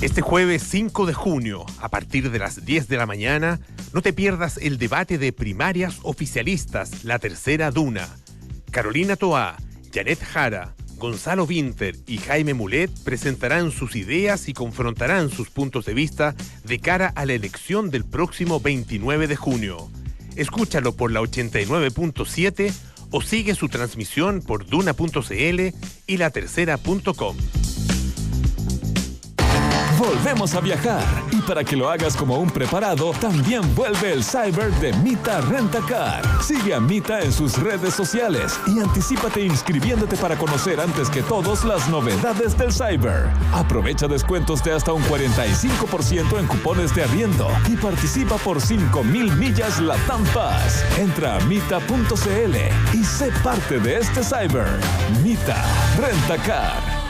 Este jueves 5 de junio, a partir de las 10 de la mañana, no te pierdas el debate de primarias oficialistas, la tercera Duna. Carolina Toá, Janet Jara, Gonzalo Vinter y Jaime Mulet presentarán sus ideas y confrontarán sus puntos de vista de cara a la elección del próximo 29 de junio. Escúchalo por la 89.7 o sigue su transmisión por duna.cl y latercera.com. Volvemos a viajar y para que lo hagas como un preparado, también vuelve el Cyber de Mita Rentacar. Sigue a Mita en sus redes sociales y anticípate inscribiéndote para conocer antes que todos las novedades del Cyber. Aprovecha descuentos de hasta un 45% en cupones de arriendo y participa por 5,000 millas Latam Pass. Entra a mita.cl y sé parte de este Cyber. Mita Rentacar.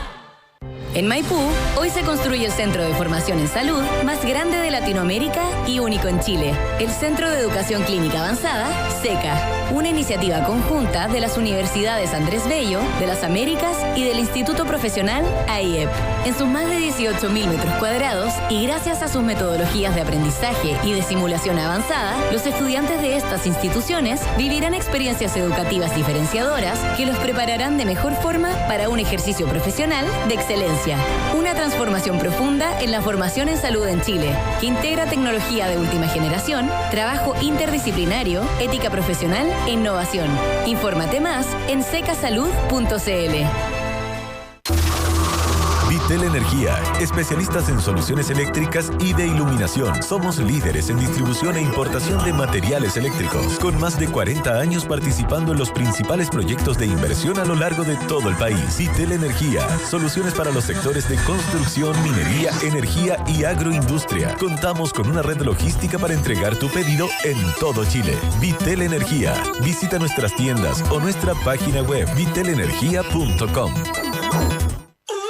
En Maipú, hoy se construye el Centro de Formación en Salud más grande de Latinoamérica y único en Chile, el Centro de Educación Clínica Avanzada, SECA, una iniciativa conjunta de las universidades Andrés Bello, de las Américas y del Instituto Profesional AIEP. En sus más de 18.000 metros cuadrados y gracias a sus metodologías de aprendizaje y de simulación avanzada, los estudiantes de estas instituciones vivirán experiencias educativas diferenciadoras que los prepararán de mejor forma para un ejercicio profesional de excelencia. Una transformación profunda en la formación en salud en Chile, que integra tecnología de última generación, trabajo interdisciplinario, ética profesional e innovación. Infórmate más en secasalud.cl. Vitel Energía, especialistas en soluciones eléctricas y de iluminación. Somos líderes en distribución e importación de materiales eléctricos, con más de 40 años participando en los principales proyectos de inversión a lo largo de todo el país. Vitel Energía, soluciones para los sectores de construcción, minería, energía y agroindustria. Contamos con una red logística para entregar tu pedido en todo Chile. Vitel Energía. Visita nuestras tiendas o nuestra página web vitelenergia.com.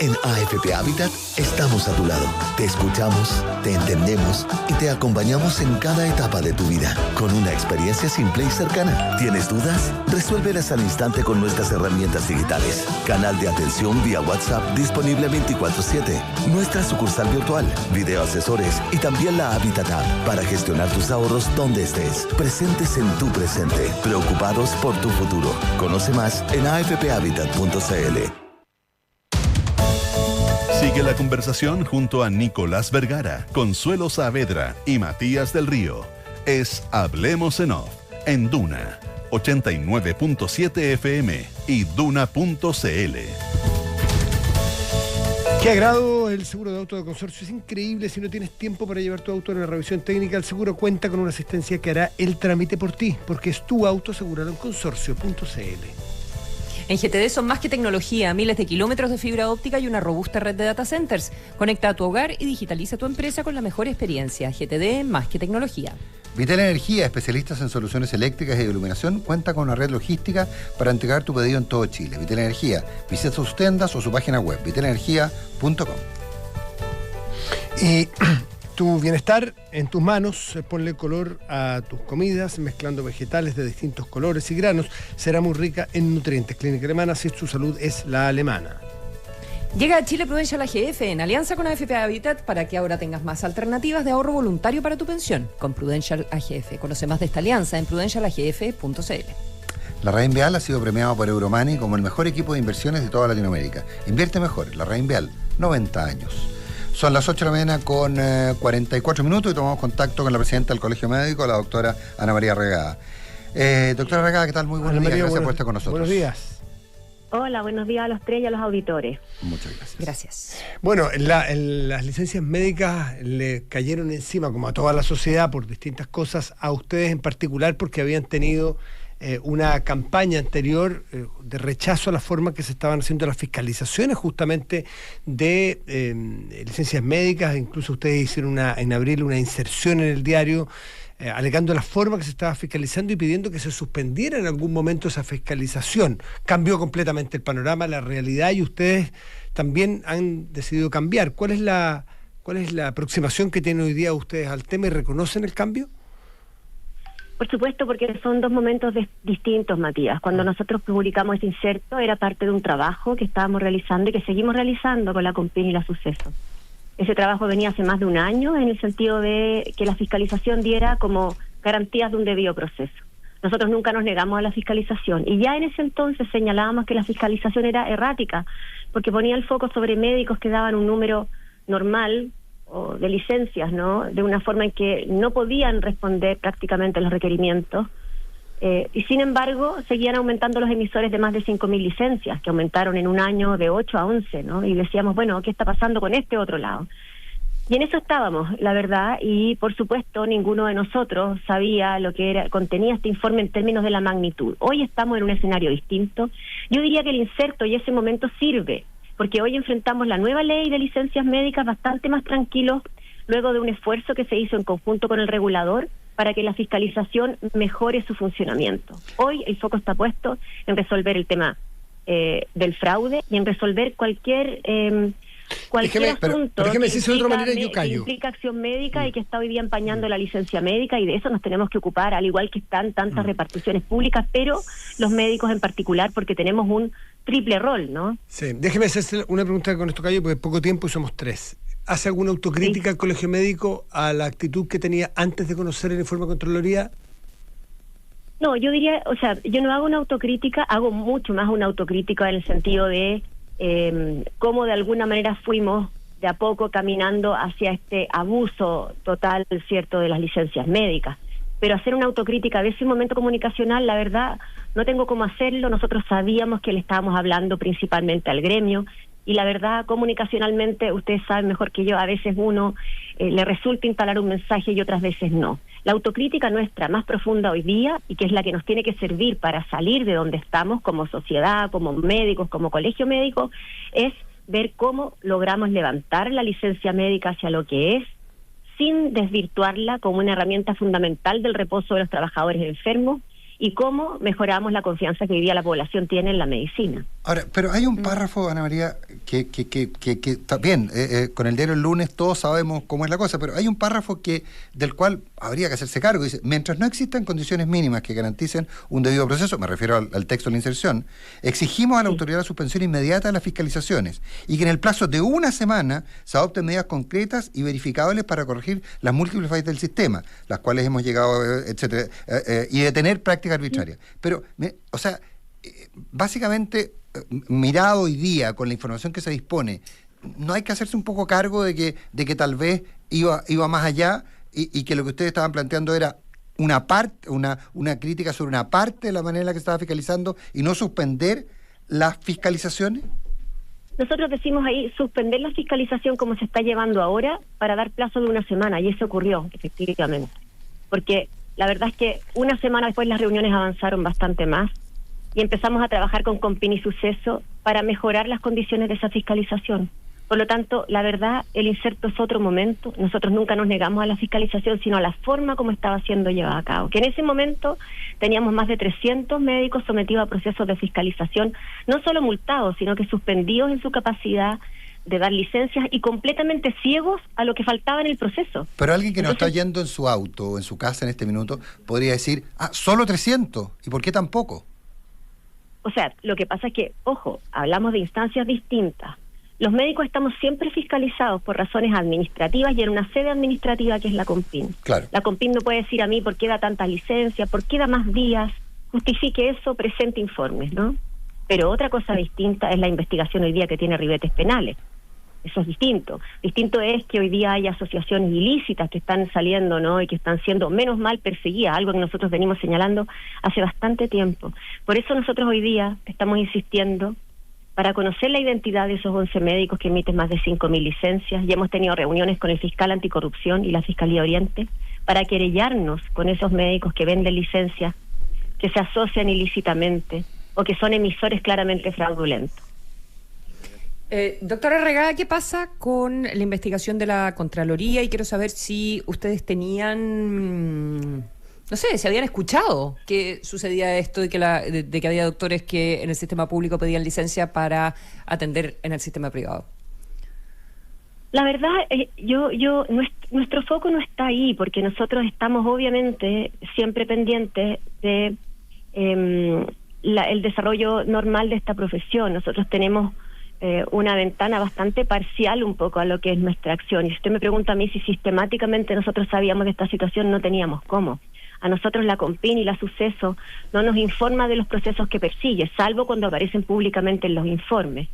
En AFP Habitat estamos a tu lado. Te escuchamos, te entendemos y te acompañamos en cada etapa de tu vida con una experiencia simple y cercana. ¿Tienes dudas? Resuélvelas al instante con nuestras herramientas digitales. Canal de atención vía WhatsApp disponible 24/7. Nuestra sucursal virtual, video asesores y también la Habitat App para gestionar tus ahorros donde estés. Presentes en tu presente. Preocupados por tu futuro. Conoce más en afphabitat.cl. Sigue la conversación junto a Nicolás Vergara, Consuelo Saavedra y Matías del Río. Es Hablemos en Off, en Duna, 89.7 FM y Duna.cl. Qué agrado el seguro de auto de Consorcio. Es increíble. Si no tienes tiempo para llevar tu auto a una revisión técnica, el seguro cuenta con una asistencia que hará el trámite por ti, porque es tu auto asegurado en Consorcio.cl. En GTD son más que tecnología, miles de kilómetros de fibra óptica y una robusta red de data centers. Conecta a tu hogar y digitaliza tu empresa con la mejor experiencia. GTD, más que tecnología. Vitel Energía, especialistas en soluciones eléctricas y de iluminación, cuenta con una red logística para entregar tu pedido en todo Chile. Vitel Energía, visita sus tiendas o su página web, vitelenergia.com. Y tu bienestar en tus manos, ponle color a tus comidas, mezclando vegetales de distintos colores y granos, será muy rica en nutrientes. Clínica Alemana, si tu salud es la alemana. Llega a Chile Prudential AGF en alianza con AFP Habitat para que ahora tengas más alternativas de ahorro voluntario para tu pensión. Con Prudential AGF. Conoce más de esta alianza en prudentialagf.cl. La Raín Vial ha sido premiado por Euromoney como el mejor equipo de inversiones de toda Latinoamérica. Invierte mejor. La Raín Vial, 90 años. Son las 8 de la mañana con 44 minutos y tomamos contacto con la presidenta del Colegio Médico, la doctora Ana María Regada. Doctora Regada, ¿qué tal? Muy buenos días. Gracias por estar con nosotros. Buenos días. Hola, buenos días a los tres y a los auditores. Muchas gracias. Gracias. Bueno, las licencias médicas le cayeron encima, como a toda la sociedad, por distintas cosas, a ustedes en particular, porque habían tenido una campaña anterior de rechazo a la forma que se estaban haciendo las fiscalizaciones justamente de licencias médicas. Incluso ustedes hicieron en abril una inserción en el diario alegando la forma que se estaba fiscalizando y pidiendo que se suspendiera en algún momento esa fiscalización. Cambió completamente el panorama, la realidad, y ustedes también han decidido cambiar. ¿Cuál es la aproximación que tienen hoy día ustedes al tema y reconocen el cambio? Por supuesto, porque son dos momentos distintos, Matías. Cuando nosotros publicamos ese inserto era parte de un trabajo que estábamos realizando y que seguimos realizando con la Compin y la Suceso. Ese trabajo venía hace más de un año en el sentido de que la fiscalización diera como garantías de un debido proceso. Nosotros nunca nos negamos a la fiscalización y ya en ese entonces señalábamos que la fiscalización era errática porque ponía el foco sobre médicos que daban un número normal o de licencias, ¿no? De una forma en que no podían responder prácticamente a los requerimientos. Y sin embargo, seguían aumentando los emisores de más de 5.000 licencias, que aumentaron en un año de 8 a 11, ¿no? Y decíamos, bueno, ¿qué está pasando con este otro lado? Y en eso estábamos, la verdad, y por supuesto ninguno de nosotros sabía lo que contenía este informe en términos de la magnitud. Hoy estamos en un escenario distinto. Yo diría que el inserto y ese momento sirve, porque hoy enfrentamos la nueva ley de licencias médicas bastante más tranquilos, luego de un esfuerzo que se hizo en conjunto con el regulador para que la fiscalización mejore su funcionamiento. Hoy el foco está puesto en resolver el tema del fraude y en resolver cualquier cualquier asunto déjeme que decirse de otra manera, yo callo. implica acción médica y que está hoy día empañando la licencia médica, y de eso nos tenemos que ocupar, al igual que están tantas reparticiones públicas, pero los médicos en particular, porque tenemos un triple rol, ¿no? Sí, déjeme hacerse una pregunta con esto, callo, porque es poco tiempo y somos 3. ¿Hace alguna autocrítica al Colegio Médico a la actitud que tenía antes de conocer el informe de Contraloría? No, yo diría, o sea, yo no hago una autocrítica, hago mucho más una autocrítica en el sentido de cómo de alguna manera fuimos de a poco caminando hacia este abuso total, cierto, de las licencias médicas. Pero hacer una autocrítica de ese momento comunicacional, la verdad, no tengo cómo hacerlo. Nosotros sabíamos que le estábamos hablando principalmente al gremio, y la verdad, comunicacionalmente, ustedes saben mejor que yo, a veces uno le resulta instalar un mensaje y otras veces no. La autocrítica nuestra más profunda hoy día, y que es la que nos tiene que servir para salir de donde estamos como sociedad, como médicos, como colegio médico, es ver cómo logramos levantar la licencia médica hacia lo que es, sin desvirtuarla como una herramienta fundamental del reposo de los trabajadores enfermos, y cómo mejoramos la confianza que hoy día la población tiene en la medicina. Ahora, pero hay un párrafo, Ana María, que está bien, con el diario El Lunes todos sabemos cómo es la cosa, pero hay un párrafo del cual habría que hacerse cargo. Dice: mientras no existan condiciones mínimas que garanticen un debido proceso, me refiero al texto de la inserción, exigimos a la autoridad la suspensión inmediata de las fiscalizaciones, y que en el plazo de una semana se adopten medidas concretas y verificables para corregir las múltiples fallas del sistema, las cuales hemos llegado, etcétera, y detener prácticas arbitrarias. Pero, o sea, básicamente, mirado hoy día con la información que se dispone, ¿no hay que hacerse un poco cargo de que tal vez iba más allá y que lo que ustedes estaban planteando era una crítica sobre una parte de la manera en la que se estaba fiscalizando y no suspender las fiscalizaciones? Nosotros decimos ahí suspender la fiscalización como se está llevando ahora para dar plazo de una semana, y eso ocurrió efectivamente, porque la verdad es que una semana después las reuniones avanzaron bastante más y empezamos a trabajar con Compin y Suceso para mejorar las condiciones de esa fiscalización. Por lo tanto, la verdad, el inserto es otro momento. Nosotros nunca nos negamos a la fiscalización, sino a la forma como estaba siendo llevada a cabo. Que en ese momento teníamos más de 300 médicos sometidos a procesos de fiscalización, no solo multados, sino que suspendidos en su capacidad de dar licencias y completamente ciegos a lo que faltaba en el proceso. Pero alguien que nos está yendo en su auto o en su casa en este minuto podría decir: solo 300, ¿y por qué tan poco? O sea, lo que pasa es que, ojo, hablamos de instancias distintas. Los médicos estamos siempre fiscalizados por razones administrativas y en una sede administrativa que es la Compin. Claro. La Compin no puede decir a mí por qué da tantas licencias, por qué da más días, justifique eso, presente informes, ¿no? Pero otra cosa distinta es la investigación hoy día que tiene ribetes penales. Eso es distinto. Distinto es que hoy día hay asociaciones ilícitas que están saliendo, ¿no? Y que están siendo menos mal perseguidas, algo que nosotros venimos señalando hace bastante tiempo. Por eso nosotros hoy día estamos insistiendo para conocer la identidad de esos 11 médicos que emiten más de 5.000 licencias. Ya hemos tenido reuniones con el fiscal anticorrupción y la Fiscalía Oriente para querellarnos con esos médicos que venden licencias, que se asocian ilícitamente o que son emisores claramente fraudulentos. Doctora Regada, ¿qué pasa con la investigación de la Contraloría? Y quiero saber si ustedes tenían, no sé, si habían escuchado que sucedía esto de que había doctores que en el sistema público pedían licencia para atender en el sistema privado. La verdad, nuestro foco no está ahí, porque nosotros estamos obviamente siempre pendientes de el desarrollo normal de esta profesión. Nosotros tenemos una ventana bastante parcial un poco a lo que es nuestra acción. Y si usted me pregunta a mí si sistemáticamente nosotros sabíamos de esta situación, no teníamos cómo. A nosotros la Compin y la Suceso no nos informa de los procesos que persigue, salvo cuando aparecen públicamente en los informes.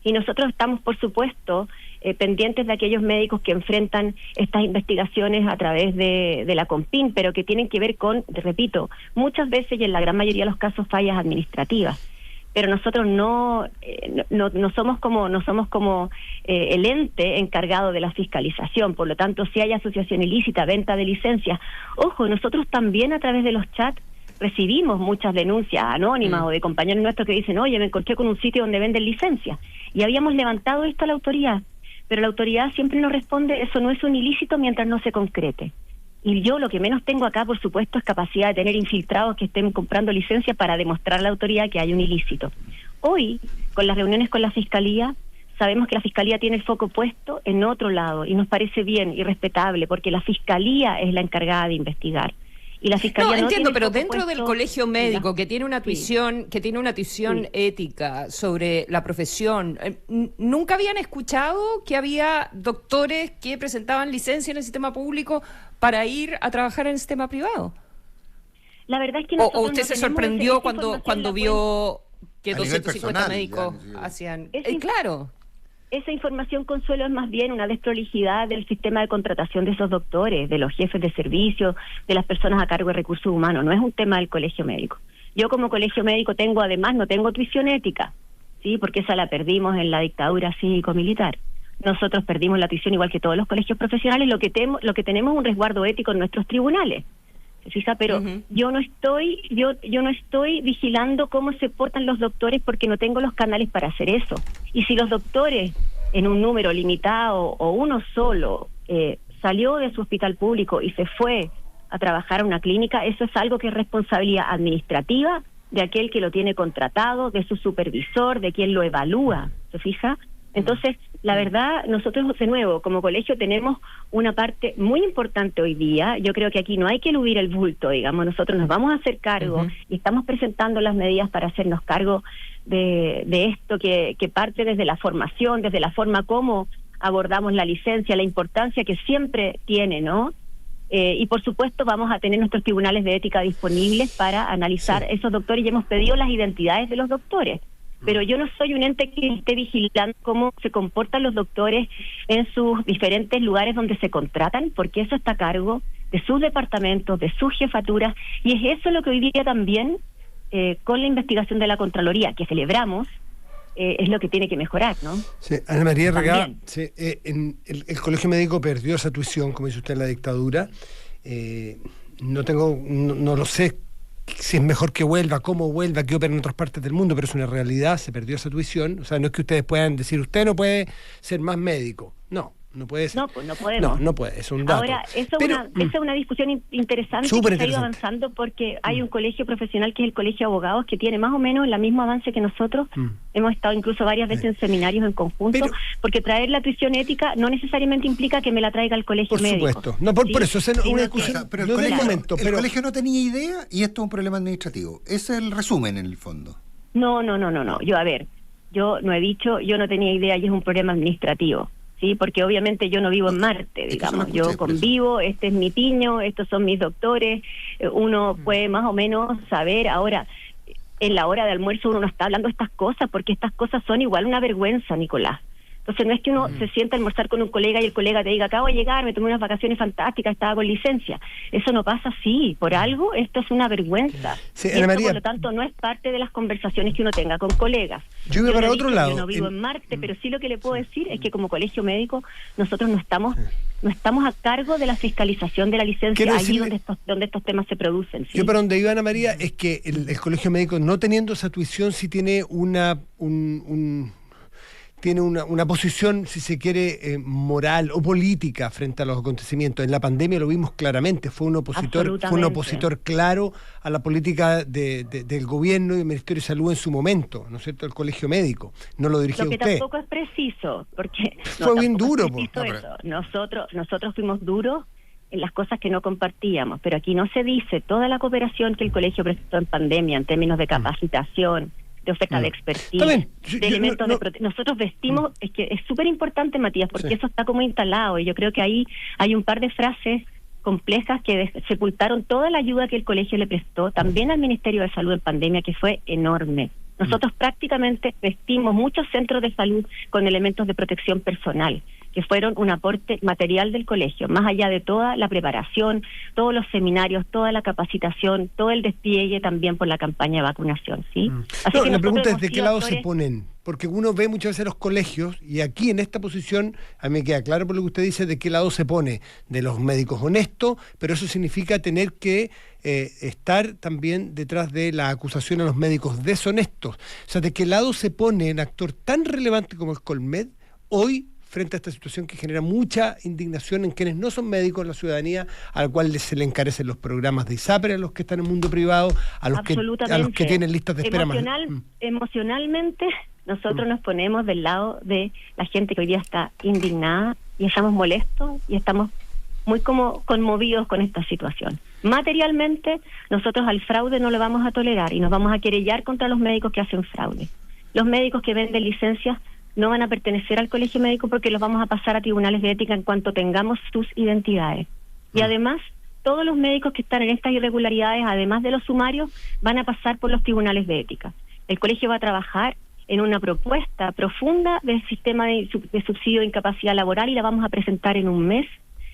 Y nosotros estamos, por supuesto, pendientes de aquellos médicos que enfrentan estas investigaciones a través de la Compin, pero que tienen que ver con, repito, muchas veces y en la gran mayoría de los casos fallas administrativas. Pero nosotros no somos como el ente encargado de la fiscalización. Por lo tanto, si hay asociación ilícita, venta de licencias, ojo, nosotros también a través de los chats recibimos muchas denuncias anónimas o de compañeros nuestros que dicen: oye, me encontré con un sitio donde venden licencias, y habíamos levantado esto a la autoridad, pero la autoridad siempre nos responde: eso no es un ilícito mientras no se concrete. Y yo lo que menos tengo acá, por supuesto, es capacidad de tener infiltrados que estén comprando licencias para demostrar a la autoridad que hay un ilícito. Hoy, con las reuniones con la Fiscalía, sabemos que la Fiscalía tiene el foco puesto en otro lado y nos parece bien y respetable porque la Fiscalía es la encargada de investigar. Y la Fiscalía no entiendo, tiene pero foco dentro del puesto colegio médico que tiene una Sí. tuición, ética sobre la profesión, ¿nunca habían escuchado que había doctores que presentaban licencia en el sistema público para ir a trabajar en el sistema privado? La verdad es que ¿O usted se sorprendió cuando vio que A nivel 250 personal, médicos ya, hacían... Es claro. Esa información, Consuelo, es más bien una desprolijidad del sistema de contratación de esos doctores, de los jefes de servicio, de las personas a cargo de recursos humanos. No es un tema del colegio médico. Yo como colegio médico no tengo tuición ética, ¿sí? Porque esa la perdimos en la dictadura cívico-militar. Nosotros perdimos la tuición igual que todos los colegios profesionales. Lo que tenemos es un resguardo ético en nuestros tribunales. ¿Se fija? Pero yo no estoy vigilando cómo se portan los doctores porque no tengo los canales para hacer eso. Y si los doctores en un número limitado o uno solo salió de su hospital público y se fue a trabajar a una clínica, eso es algo que es responsabilidad administrativa de aquel que lo tiene contratado, de su supervisor, de quien lo evalúa. ¿Se fija? Entonces, la verdad, nosotros de nuevo, como colegio, tenemos una parte muy importante hoy día. Yo creo que aquí no hay que eludir el bulto, digamos. Nosotros nos vamos a hacer cargo y estamos presentando las medidas para hacernos cargo de esto que parte desde la formación, desde la forma como abordamos la licencia, la importancia que siempre tiene, ¿no? Y por supuesto vamos a tener nuestros tribunales de ética disponibles para analizar esos doctores y hemos pedido las identidades de los doctores. Pero yo no soy un ente que esté vigilando cómo se comportan los doctores en sus diferentes lugares donde se contratan, porque eso está a cargo de sus departamentos, de sus jefaturas, y es eso lo que hoy día también, con la investigación de la Contraloría, que celebramos, es lo que tiene que mejorar, ¿no? Sí, Ana María Regá, el colegio médico perdió esa tuición, como dice usted, en la dictadura. No lo sé si es mejor que vuelva, cómo vuelva, que opera en otras partes del mundo, pero es una realidad, se perdió esa tuición. O sea, no es que ustedes puedan decir, usted no puede ser más médico. No puede ser. No, pues no podemos. No puede, es un dato. Ahora, esa es una discusión interesante que se ha ido avanzando porque hay un colegio profesional que es el Colegio de Abogados que tiene más o menos el mismo avance que nosotros. Hemos estado incluso varias veces en seminarios en conjunto, porque traer la tuición ética no necesariamente implica que me la traiga el colegio médico. Por supuesto. No, por eso, es una discusión. Pero el colegio no tenía idea y esto es un problema administrativo. Ese es el resumen en el fondo. No. Yo no he dicho, yo no tenía idea y es un problema administrativo. Sí, porque obviamente yo no vivo en Marte, digamos, yo convivo, este es mi piño, estos son mis doctores, uno puede más o menos saber. Ahora, en la hora de almuerzo uno no está hablando de estas cosas, porque estas cosas son igual una vergüenza, Nicolás. Entonces no es que uno se sienta a almorzar con un colega y el colega te diga, acabo de llegar, me tomé unas vacaciones fantásticas, estaba con licencia. Eso no pasa así. Por algo, esto es una vergüenza. Sí, y esto, María, por lo tanto, no es parte de las conversaciones que uno tenga con colegas. Yo iba para otro lado. Yo no vivo en Marte, pero sí lo que le puedo decir es que como colegio médico, nosotros no estamos a cargo de la fiscalización de la licencia allí donde estos temas se producen. ¿Sí? Yo para donde iba, Ana María, es que el colegio médico, no teniendo esa tuición, sí tiene tiene una posición, si se quiere, moral o política frente a los acontecimientos. En la pandemia lo vimos claramente, fue un opositor claro a la política del gobierno y del Ministerio de Salud en su momento, ¿no es cierto?, el colegio médico. No lo dirigía usted. Lo que tampoco es preciso, porque... Fue bien duro. Nosotros fuimos duros en las cosas que no compartíamos, pero aquí no se dice toda la cooperación que el colegio prestó en pandemia en términos de capacitación, de oferta de expertise, de elementos de protección. Nosotros vestimos, es que es súper importante, Matías, porque eso está como instalado, y yo creo que ahí hay un par de frases complejas que sepultaron toda la ayuda que el colegio le prestó, también al Ministerio de Salud en pandemia, que fue enorme. Nosotros prácticamente vestimos muchos centros de salud con elementos de protección personal, que fueron un aporte material del colegio, más allá de toda la preparación, todos los seminarios, toda la capacitación, todo el despliegue también por la campaña de vacunación, ¿sí? Así que la pregunta es, ¿de qué lado se ponen? Porque uno ve muchas veces los colegios, y aquí en esta posición, a mí me queda claro por lo que usted dice, de qué lado se pone, de los médicos honestos, pero eso significa tener que estar también detrás de la acusación a los médicos deshonestos. O sea, ¿de qué lado se pone un actor tan relevante como el Colmed hoy frente a esta situación que genera mucha indignación en quienes no son médicos, en la ciudadanía, a la cual se le encarecen los programas de ISAPRE, a los que están en el mundo privado, a los que tienen listas de espera Emocionalmente nosotros nos ponemos del lado de la gente que hoy día está indignada y estamos molestos y estamos muy como conmovidos con esta situación. Materialmente, nosotros al fraude no lo vamos a tolerar y nos vamos a querellar contra los médicos que hacen fraude. Los médicos que venden licencias no van a pertenecer al colegio médico porque los vamos a pasar a tribunales de ética en cuanto tengamos sus identidades. Y además, todos los médicos que están en estas irregularidades, además de los sumarios, van a pasar por los tribunales de ética. El colegio va a trabajar en una propuesta profunda del sistema de subsidio de incapacidad laboral y la vamos a presentar en un mes.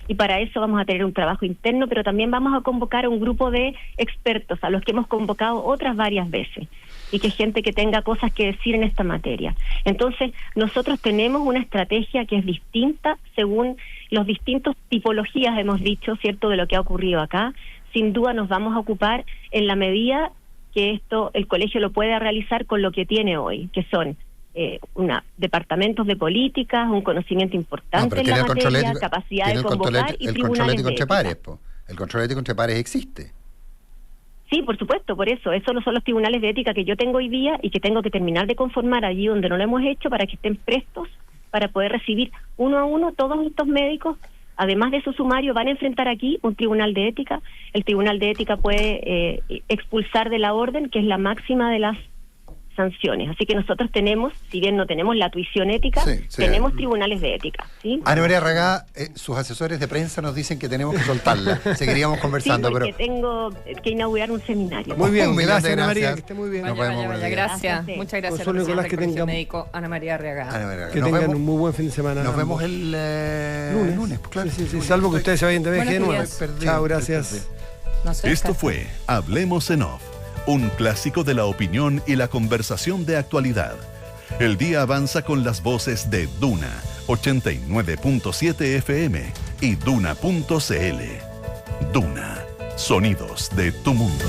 Y para eso vamos a tener un trabajo interno, pero también vamos a convocar a un grupo de expertos, a los que hemos convocado otras varias veces, y que gente que tenga cosas que decir en esta materia. Entonces, nosotros tenemos una estrategia que es distinta según los distintos tipologías, hemos dicho, ¿cierto?, de lo que ha ocurrido acá. Sin duda nos vamos a ocupar en la medida que esto el colegio lo pueda realizar con lo que tiene hoy, que son departamentos de políticas, un conocimiento importante en la materia, capacidad de convocar y tribunales de ética. El control ético entre pares existe. Sí, por supuesto, por eso no son los tribunales de ética que yo tengo hoy día y que tengo que terminar de conformar allí donde no lo hemos hecho para que estén prestos para poder recibir uno a uno todos estos médicos. Además de su sumario, van a enfrentar aquí un tribunal de ética. El tribunal de ética puede expulsar de la orden, que es la máxima de las sanciones. Así que nosotros tenemos, si bien no tenemos la tuición ética, tenemos tribunales de ética, ¿sí? Ana María Reagada, sus asesores de prensa nos dicen que tenemos que soltarla. Seguiríamos conversando, pero tengo que inaugurar un seminario. Muy bien, gracias Ana María, que esté muy bien. Vaya, gracias. Muchas gracias. Consuelo Nicolás, que tengan médico Ana María Reagada. Que tengan un muy buen fin de semana. Nos vemos el lunes, claro. Sí, salvo que ustedes se vayan de viaje de nuevo. Chao, gracias. Esto fue Hablemos en Off, un clásico de la opinión y la conversación de actualidad. El día avanza con las voces de Duna 89.7 FM y Duna.cl. Duna, sonidos de tu mundo.